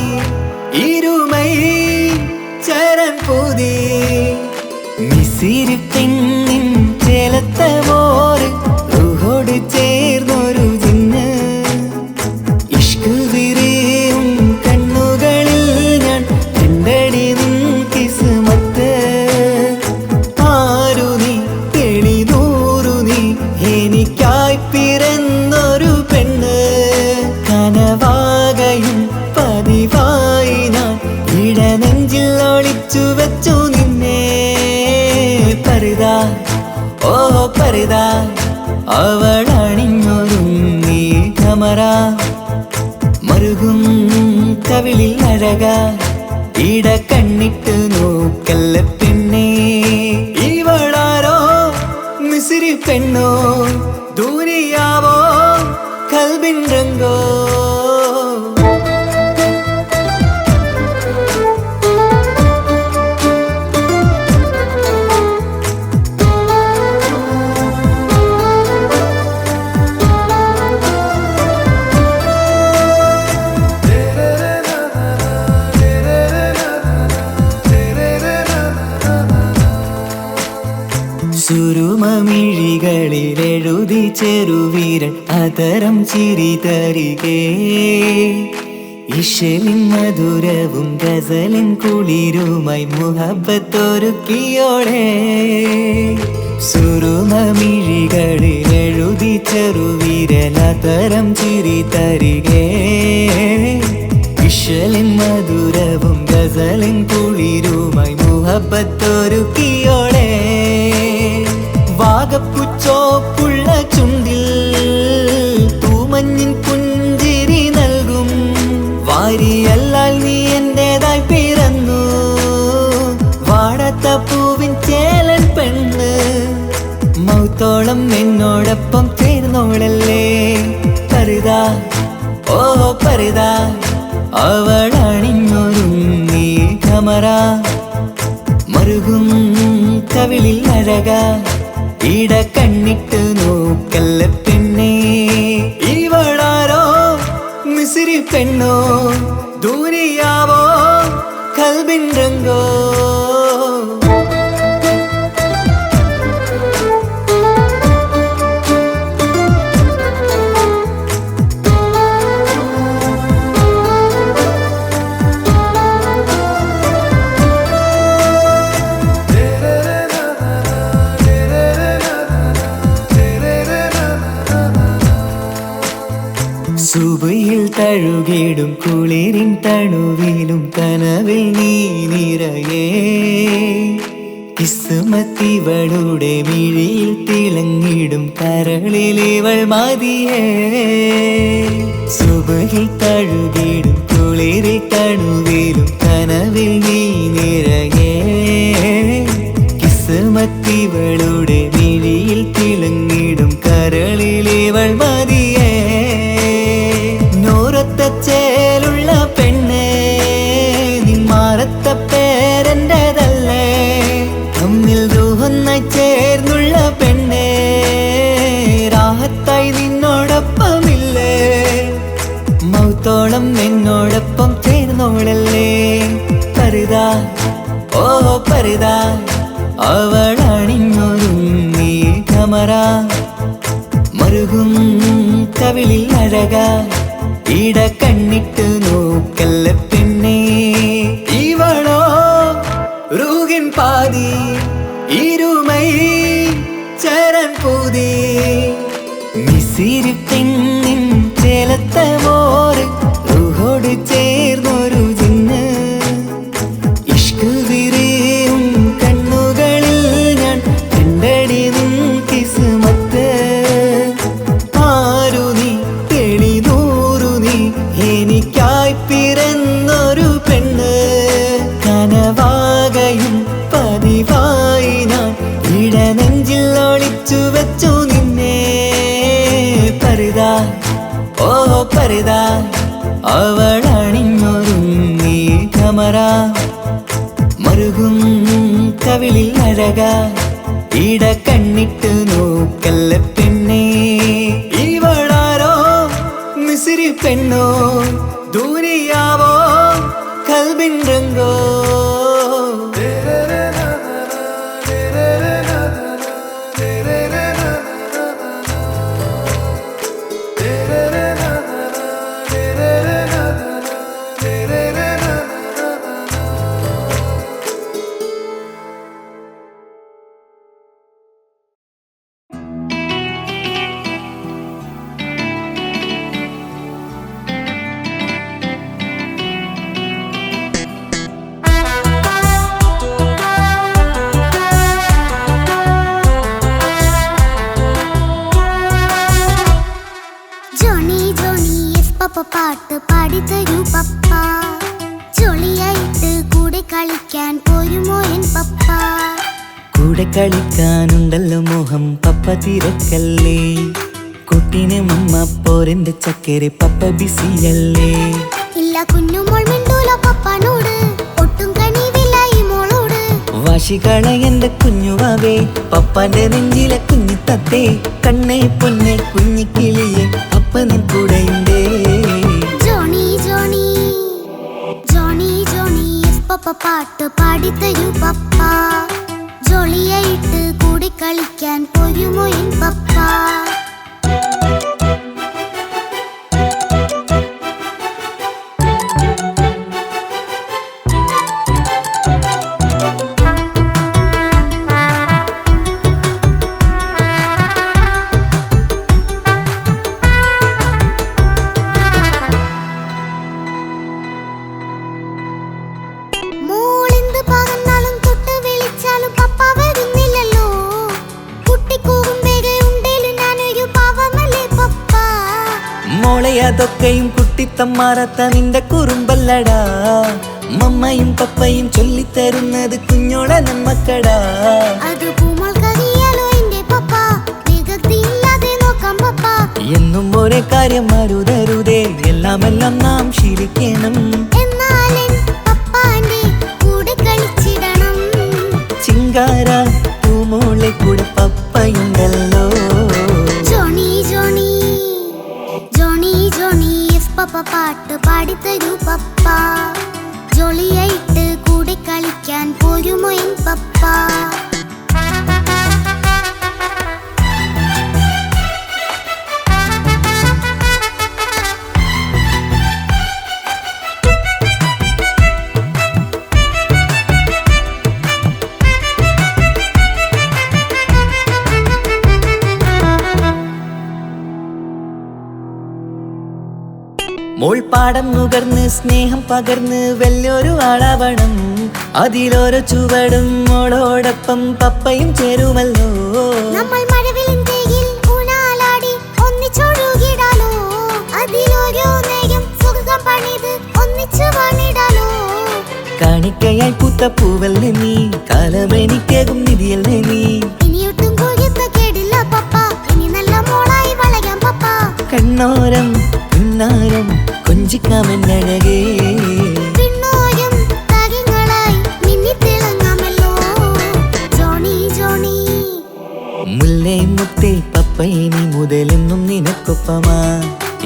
S3: ഇരുമൈ ചരൻ പൂതി മിസിരി പെണ്ണിൻ ചേലത്ത മോര് റൂഹോട് ചേർന്നൊരു ജിന്ന് ഇഷ്ക് വിരിയും കണ്ണുകളിൽ ഞാൻ കണ്ടടി നിൻ കിസ്മത്ത് ആരു നീ തെളിനൂറു നീ എനിക്കായി പിറന്നൊരു പെണ്ണ് കനവാകയും പതിവായി ഞാൻ ഇടനെഞ്ചിൽ ഒളിച്ചു വെച്ചു നിന്നെ പരിതാ ഓ പരിതാ അവളണിഞ്ഞൊരുങ്ങി കമറ മറുകും കവിളിൽ അഴക ഇട കണ്ണിട്ട് നോക്കല്ല പെണ്ണേ ഇവളാരോ മിസിരി പെണ്ണോ ദൂരിയാവോ കൽബിൻ രംഗോ സുരുമമിഴികളിൽ എഴുതി ചെറുവിരൽ അതരം ചിരി തരികേ ഇശലിൻ മധുരവും ഗസലിൻ കുളിരുമായി മുഹബത്തൊരുക്കിയോടെ സുരുമമിഴികളിൽ എഴുതി ചെറുവിരൽ അതരം ചിരി തരികേ ഇശലിൻ മധുരവും ഗസലിൻ കുളിരുമായി മുഹബത്തൊരുക്കിയോടെ വാഗപ്പുച്ചോപ്പുള്ള ചുണ്ടിൽ തൂമഞ്ഞിൻ പുഞ്ചിരി നൽകും വാരിയല്ലാൽ നീ എന്റേതായി പിറന്നു വാടാത്ത പൂവിൻ ചേലൻ പെണ്ണ് മൗത്തോളം എന്നോടൊപ്പം ചേർന്നോളല്ലേ പരിതാ ഓ പരിതാ അവളണിഞ്ഞൊരുങ്ങി കമറ മറുകും കവിളിൽ അഴക ഇട കണ്ണിട്ട് നോക്കല്ല പെണ്ണേ ഇവളാരോ മിസിരി പെണ്ണോ ദൂരിയാവോ കൽബിൻ രംഗോ സുബയിൽ തഴുകിടും കുളിരിൻ തണുവിലും കനവിൽ നീ നിറയേ കിസ്മത്തിവളുടെ മിഴിയിൽ തിളങ്ങിടും കരളിലിവൾ മതിയേ സുബയിൽ തഴുകിടും കുളിരിൽ തണുവിലും കനവിൽ നീ നിറയേ കിസ്മത്തിവളുടെ മിഴിയിൽ തിളങ്ങിടും കരളിലിവൾ മതിയേ ചേലുള്ള പെണ്ണേ നിന്മാറത്ത പേരെൻ്റെതല്ലേ തമ്മിൽ റൂഹൊന്നായി ചേർന്നുള്ള പെണ്ണേ രാഹത്തായി നിന്നോടൊപ്പമില്ലേ മൗത്തോളം എന്നോടൊപ്പം ചേർന്നോളല്ലേ പരിതാ ഓ പരിതാ അവളണിഞ്ഞൊരുങ്ങി കമറ മറുകും കവിളിൽ അഴക ഇട കണ്ണിട്ട് നോക്കല്ല പെണ്ണേ ഇവളോ റൂഹിൻ പാതി ഇരുമൈ ചരൻ പൂതി മിസിരി പെണ്ണിൻ ചേലത്ത മോര് റൂഹോട് ചേർന്നൊരു ജിന്ന് ഇഷ്ക് വിരിയും കണ്ണുകളിൽ ഞാൻ കണ്ടടി നിൻ കിസ്മത്ത് ആരു നീ തെളിനൂറു നീ എനിക്കായി പിറന്നൊരു പെണ്ണ് കനവാകയും പതിവായി ഞാൻ ഇടനെഞ്ചിൽ ഒളിച്ചു വെച്ചു നിന്നെ പരിതാ ഓ പരിതാ അവളണിഞ്ഞൊരുങ്ങി കമറ മറുകും കവിളിൽ അഴക ഇട കണ്ണിട്ട് നോക്കല്ല പെണ്ണേ ഇവളാരോ മിസിരി പെണ്ണോ ദൂരിയാവോ കൽബിൻ രംഗോ
S5: പാട്ട് പാടിത്തരൂ പപ്പ ജോളിയായിട്ട് കൂടെ കളിക്കാൻ പോരുമോ എൻ പപ്പ
S3: കൂടെ കളിക്കാനുണ്ടല്ലോ മോഹം പപ്പ തിരക്കല്ലേ കുട്ടീനെ മമ്മ പോരെന്റെ ചക്കരെ പപ്പ ബിസിയല്ലേ
S5: ഇല്ല കുഞ്ഞുമോൾ മിണ്ടൂല പപ്പനോട് ഒട്ടും കണിവില്ല ഈ മോളോട്
S3: വാശികള എന്റെ കുഞ്ഞുവാവേ പപ്പാന്റെ നെഞ്ചിലെ കുഞ്ഞു തത്തേ കണ്ണേ പൊന്നെ കുഞ്ഞിക്കിളിയെ അപ്പനും കൂടെയുണ്ടേ
S5: ജോണി ജോണി ജോണി ജോണി പപ്പ പാട്ട് പാടിത്തരൂ പപ്പ ജോളിയായിട്ട് കൂടെ കളിക്കാൻ പോരുമോ എൻ പപ്പ
S3: അതൊക്കെയും കുട്ടിത്തമ്മാറത്ത നിന്റെ കുറുമ്പല്ലടാ മമ്മയും പപ്പയും ചൊല്ലിത്തരുന്നത് കുഞ്ഞോളെ നമ്മക്കടാ എന്നും ഒരേ കാര്യം മരുതരുതേ എല്ലാം നാം ശീലിക്കണം ചിങ്കാര പൂമോളെ കൂടെ പപ്പയുണ്ടല്ലോ
S5: പപ്പ പാട്ട് പാടിത്തരൂ പപ്പ ജോളിയായിട്ട് കൂടെ കളിക്കാൻ പോരുമോ എൻ പപ്പ
S3: മോൾ പാടം നുകർന്ന് സ്നേഹം പകർന്ന് വലിയൊരു ആളാവണം അതിലോരോ ചുവടും മോളോടൊപ്പം പപ്പയും ചേരുമല്ലോ
S5: നമ്മൾ മഴവിലിൻ തേയിൽ ഊനാലാടി ഒന്നിച്ചൊഴുകിടാലോ അതിലോരോ നേരം സുഖം പണിത് ഒന്നിച്ചു വാണിടാലോ
S3: കാണിക്കയായി പൂത്ത പൂവല്ലേ നീ കാലമെനിക്കേകും നിധിയല്ലേ നീ
S5: ഇനിയൊട്ടും കൂടിയത്ത കേടില്ല പപ്പ ഇനി നല്ല മോളായി വളയാം പപ്പ
S3: കണ്ണോരം പിന്നാരം കൊഞ്ചിക്കാമെന്നഴകേ
S5: പിന്നോരം താരങ്ങളായി മിന്നിത്തിളങ്ങാമല്ലോ ജോണി ജോണി
S3: മുല്ലേ മുത്തേ പപ്പ ഇനി മുതലെന്നും നിനക്കൊപ്പമാ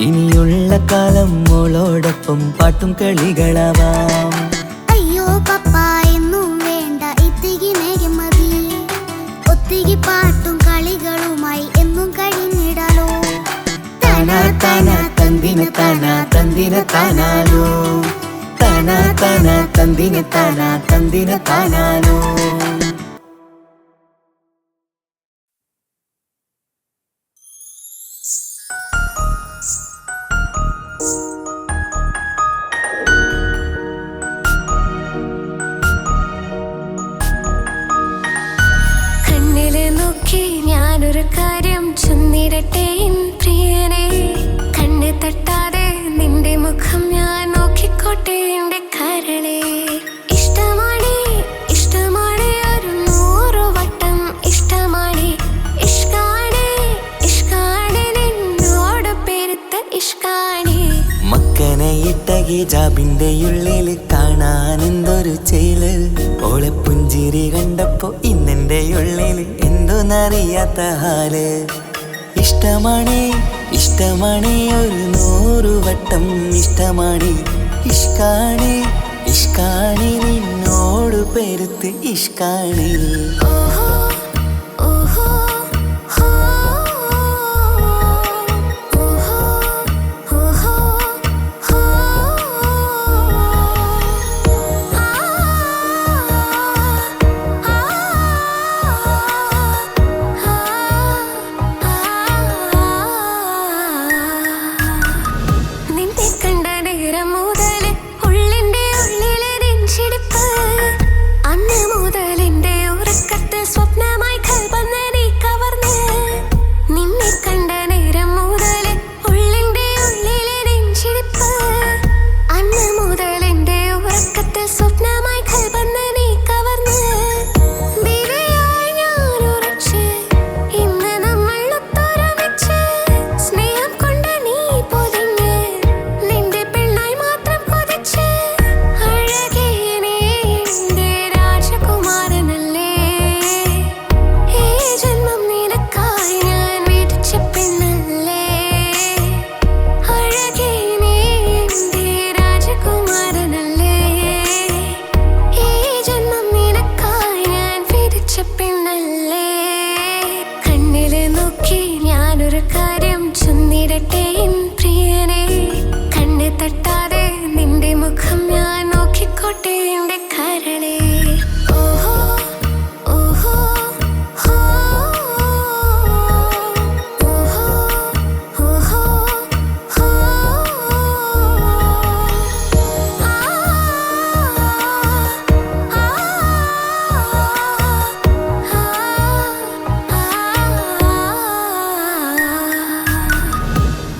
S3: ഇനിയുള്ള കാലം മോളോടൊപ്പം പാട്ടും കളികളാവാം
S5: അയ്യോ പപ്പ എന്നും വേണ്ട ഇത്തിരി നേരം മതി ഒത്തിരി പാട്ടും കളികളുമായി എന്നും കഴിഞ്ഞിടാലോ
S3: താനാ താനാ തന്ദിന താനാ തന്ദിന താനാലോ താനാ താനാ തന്ദിന താനാ തന്ദിന താനാലോ
S6: കണ്ണിലെ നോക്കി ഞാനൊരു കാര്യം ചൊന്നിടട്ടെ പ്രിയനെ കണ്ണ് തട്ടാതെ നിന്റെ മുഖം ഞാൻ നോക്കിക്കോട്ടെ എന്റെ കരളെ ഇഷ്ടമാണ് ഇഷ്ടമാണ് ഒരു 100 വട്ടം ഇഷ്ടമാണ് ഇഷ്കാണ് ഇഷ്കാണ് നിന്നോട് പെരുത്ത ഇഷ്കാണ്
S3: മക്കനെ ഇട്ട ഹിജാബിന്റെ ഉള്ളിൽ കാണാൻ എന്തൊരു ചേല് ഓളെ പുഞ്ചിരി കണ്ടപ്പോ ഇന്നെന്റെ ഉള്ളിൽ എന്തോന്നറിയാത്ത ഹാല് ഇഷ്ടമാണ് ഇഷ്ടമാണ് ഒരു 100 നൂറു വട്ടം ഇഷ്ടമാണ് ഇഷ്കാണ് ഇഷ്കാണ് നിന്നോട് പെരുത്ത് ഇഷ്കാണ്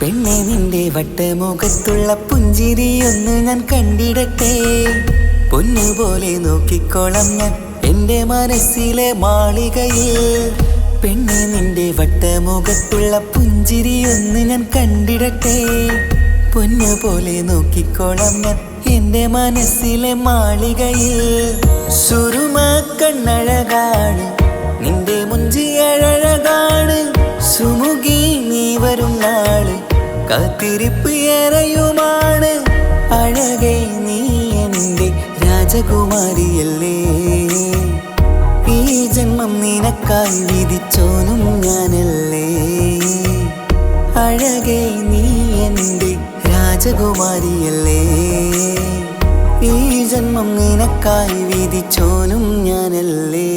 S3: പെണ്ണെ നിന്റെ വട്ടമുഖത്തുള്ള പുഞ്ചിരിയൊന്ന് ഞാൻ കണ്ടിടട്ടെ പൊന്നുപോലെ നോക്കിക്കോളാം ഞാൻ എൻ്റെ മനസ്സിലെ മാളികയിൽ പെണ്ണെ നിന്റെ വട്ടമുഖത്തുള്ള പുഞ്ചിരിയൊന്ന് ഞാൻ കണ്ടിടട്ടെ പൊന്നുപോലെ നോക്കിക്കോളാം ഞാൻ എൻ്റെ മനസ്സിലെ മാളികയിൽ സുറുമ കണ്ണഴകാണ് നിന്റെ മുഞ്ചി അഴകാണ് സുമുഖി നീ വരും നാള് കാത്തിരിപ്പ് ഏറെയുമാണ് അഴകേ നീ എൻ്റെ രാജകുമാരിയല്ലേ ഈ ജന്മം നിനക്കായി വിധിച്ചോനും ഞാനല്ലേ അഴകേ നീ എൻ്റെ രാജകുമാരിയല്ലേ ഈ ജന്മം നിനക്കായി വിധിച്ചോനും ഞാനല്ലേ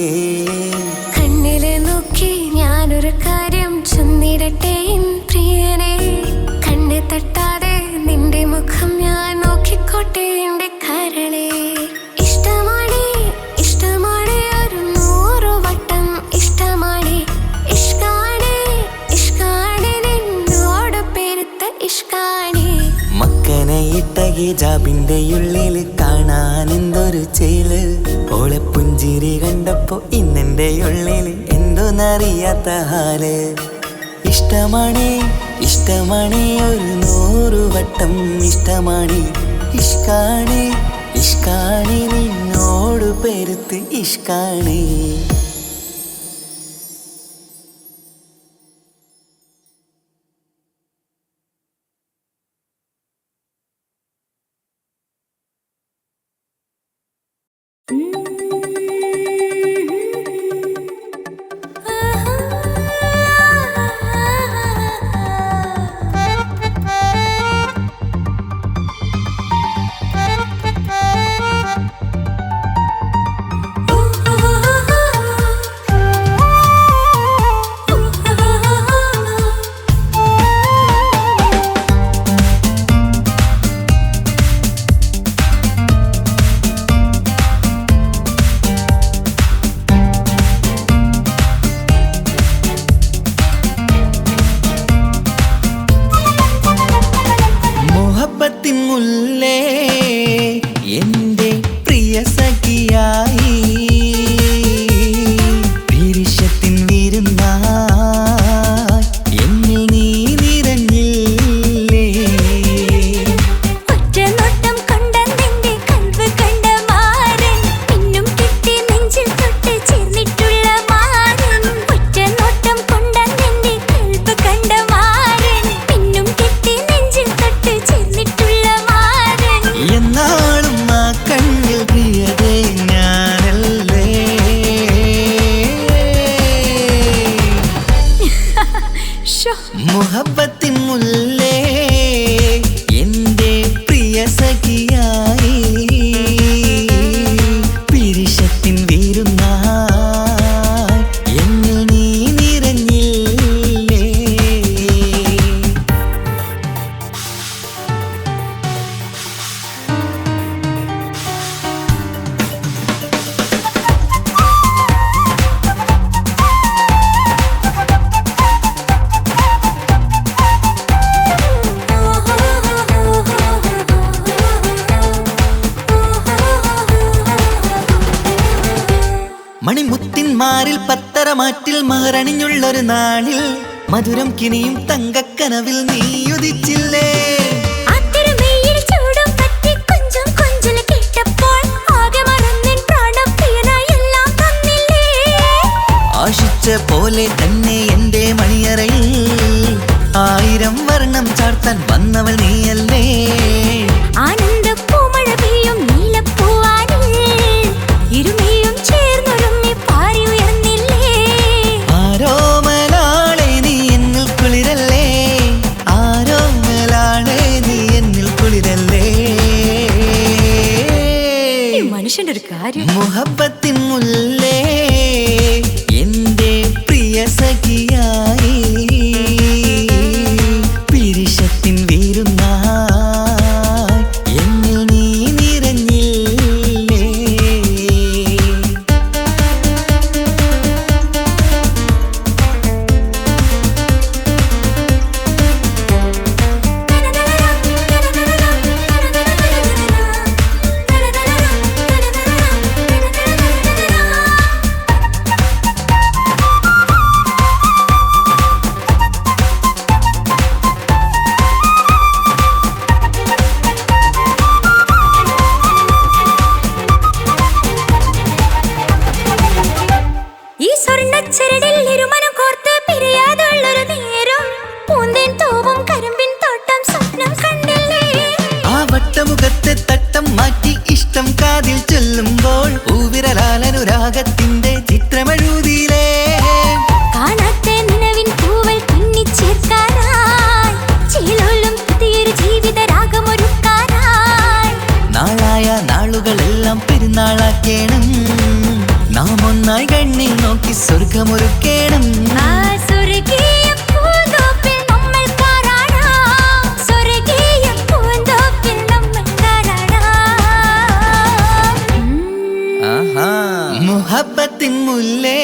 S6: കണ്ണിലെ നോക്കി ഞാനൊരു കാര്യം ചൊന്നിടട്ടെ പ്രിയനെ കണ്ണ് തട്ടാതെ നിന്റെ മുഖം ഞാൻ നോക്കിക്കോട്ടെ എൻ്റെ കരളെ ഇഷ്ടമാണ് ഇഷ്ടമാണ് ഒരു 100 വട്ടം ഇഷ്ടമാണ് ഇഷ്കാണ് ഇഷ്കാണ് നിന്നോട് പെരുത്ത ഇഷ്കാണ്
S3: മക്കനെ ഇട്ട ഹിജാബിന്റെ ഉള്ളിൽ കാണാൻ എന്തൊരു ചേല് ഓളെ പുഞ്ചിരി കണ്ടപ്പോ ഇന്നെന്റെ ഉള്ളിൽ എന്തോന്നറിയാത്ത ഹാല് ഇഷ്ടമാണ് ഇഷ്ടമാണ് ഒരു 100 വട്ടം ഇഷ്ടമാണ് ഇഷ്കാണ് ഇഷ്കാണ് നിന്നോട് പെരുത്ത് ഇഷ്കാണ് മുല്ലേ എൻ്റെ പ്രിയ സഖിയായി പിരിശത്തിൻ വിരുന്നായി എന്നിൽ നീ നിറഞ്ഞില്ലേ
S6: ഒറ്റനോട്ടം കൊണ്ട നിന്റെ കൽവ് കണ്ട മാരൻ പിന്നും കിട്ടി നെഞ്ചിൽ തൊട്ട് ചേർന്നിട്ടുള്ള മാരൻ ഒറ്റനോട്ടം കൊണ്ട നിന്റെ കൽവ് കണ്ട മാരൻ പിന്നും കിട്ടി നെഞ്ചിൽ തൊട്ട്
S3: മണിമുത്തിന്മാരിൽ പത്തരമാറ്റിൽ മഹറണിഞ്ഞുള്ളൊരു നാളിൽ മധുരം കിനിയും തങ്കക്കനവിൽ നീ ഉദിച്ചില്ലേ. ആശിച്ച പോലെ തന്നെ എൻ്റെ മണിയറയിൽ 1000 വർണ്ണം ചാർത്താൻ വന്നവൾ നീയല്ലേ.
S6: ആനന്ദ പൂമഴ പെയ്യും നീലപ്പൂവാനിൽ ഇരുമയും ചേർന്നൊരുമ്മി പാറി ഉയർന്നില്ലേ.
S3: ആരോമലാളെ നീ എന്നിൽ കുളിരല്ലേ, ആരോമലാളെ നീ എന്നിൽ കുളിരല്ലേ.
S6: മനുഷ്യന്റെ ഒരു കാര്യം.
S3: മുഹബത്തിൻ മുല്ലേ എൻ്റെ പ്രിയ സഖിയായി പിരിശത്തിൻ വീരുന്നായി എന്നിൽ നീ നിറഞ്ഞില്ലേ.
S6: ഈ സ്വർണ്ണച്ചരടിൽ ഇരുമനം കോർത്ത് പിരിയാതുള്ളൊരു നേരം പൂന്തേൻ തൂവും കരിമ്പിൻ തോട്ടം സ്വപ്നം കണ്ടില്ലേ.
S3: ആ വട്ടമുഖത്തെ തട്ടം മാറ്റി ഇഷ്ടം കാതിൽ ചൊല്ലുമ്പോൾ പൂവിരലാലനുരാഗത്തിന്റെ ചിത്രമെഴുതിയിലേ.
S6: കാണാത്ത നിലവിൻ പൂവൽ പിന്നിച്ചേർക്കാനായി ചിലോലും പുതിയൊരു ജീവിത രാഗമൊരുക്കാനായി.
S3: നാളായ നാളുകളെല്ലാം പെരുന്നാളാക്കേണം, നാം ഒന്നായി കണ്ണിൽ നോക്കി സ്വർഗമൊരുക്കേണം.
S6: ആ സ്വർഗീയ പൂന്തോപ്പിൽ നമ്മൾ കാണാം, സ്വർഗീയ പൂന്തോപ്പിൽ നമ്മൾ കാണാം.
S3: ആഹാ. മുഹബത്തിൻ മുല്ലേ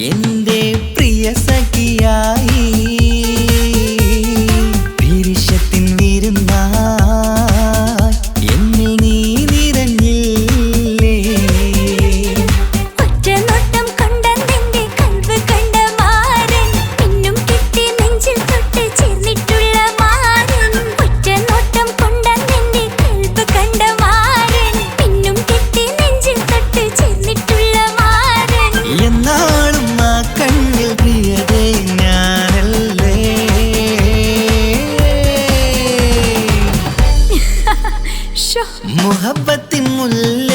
S3: എൻ്റെ പ്രിയ സഖിയായി പിരിശത്തിൻ വിരുന്നായി എന്നിൽ നീ നിറഞ്ഞില്ലേ.
S6: ഒറ്റ നോട്ടം കൊണ്ടെന്റെ കൽവ് കണ്ട മാരൻ പിന്നും കിട്ടി നെഞ്ചിൽ തൊട്ട് ചേർന്നിട്ടുള്ള മാരൻ. ഒറ്റ നോട്ടം കൊണ്ടെന്റെ കൽവ് കണ്ട മാരൻ പിന്നും കിട്ടി നെഞ്ചിൽ തൊട്ട് ചേർന്നിട്ടുള്ള മാരൻ.
S3: എന്നാളും ആ കണ്ണിൽ പ്രിയതേ ഞാനല്ലേ.
S6: ശോ.
S3: മുഹബത്തിൻ മുല്ലേ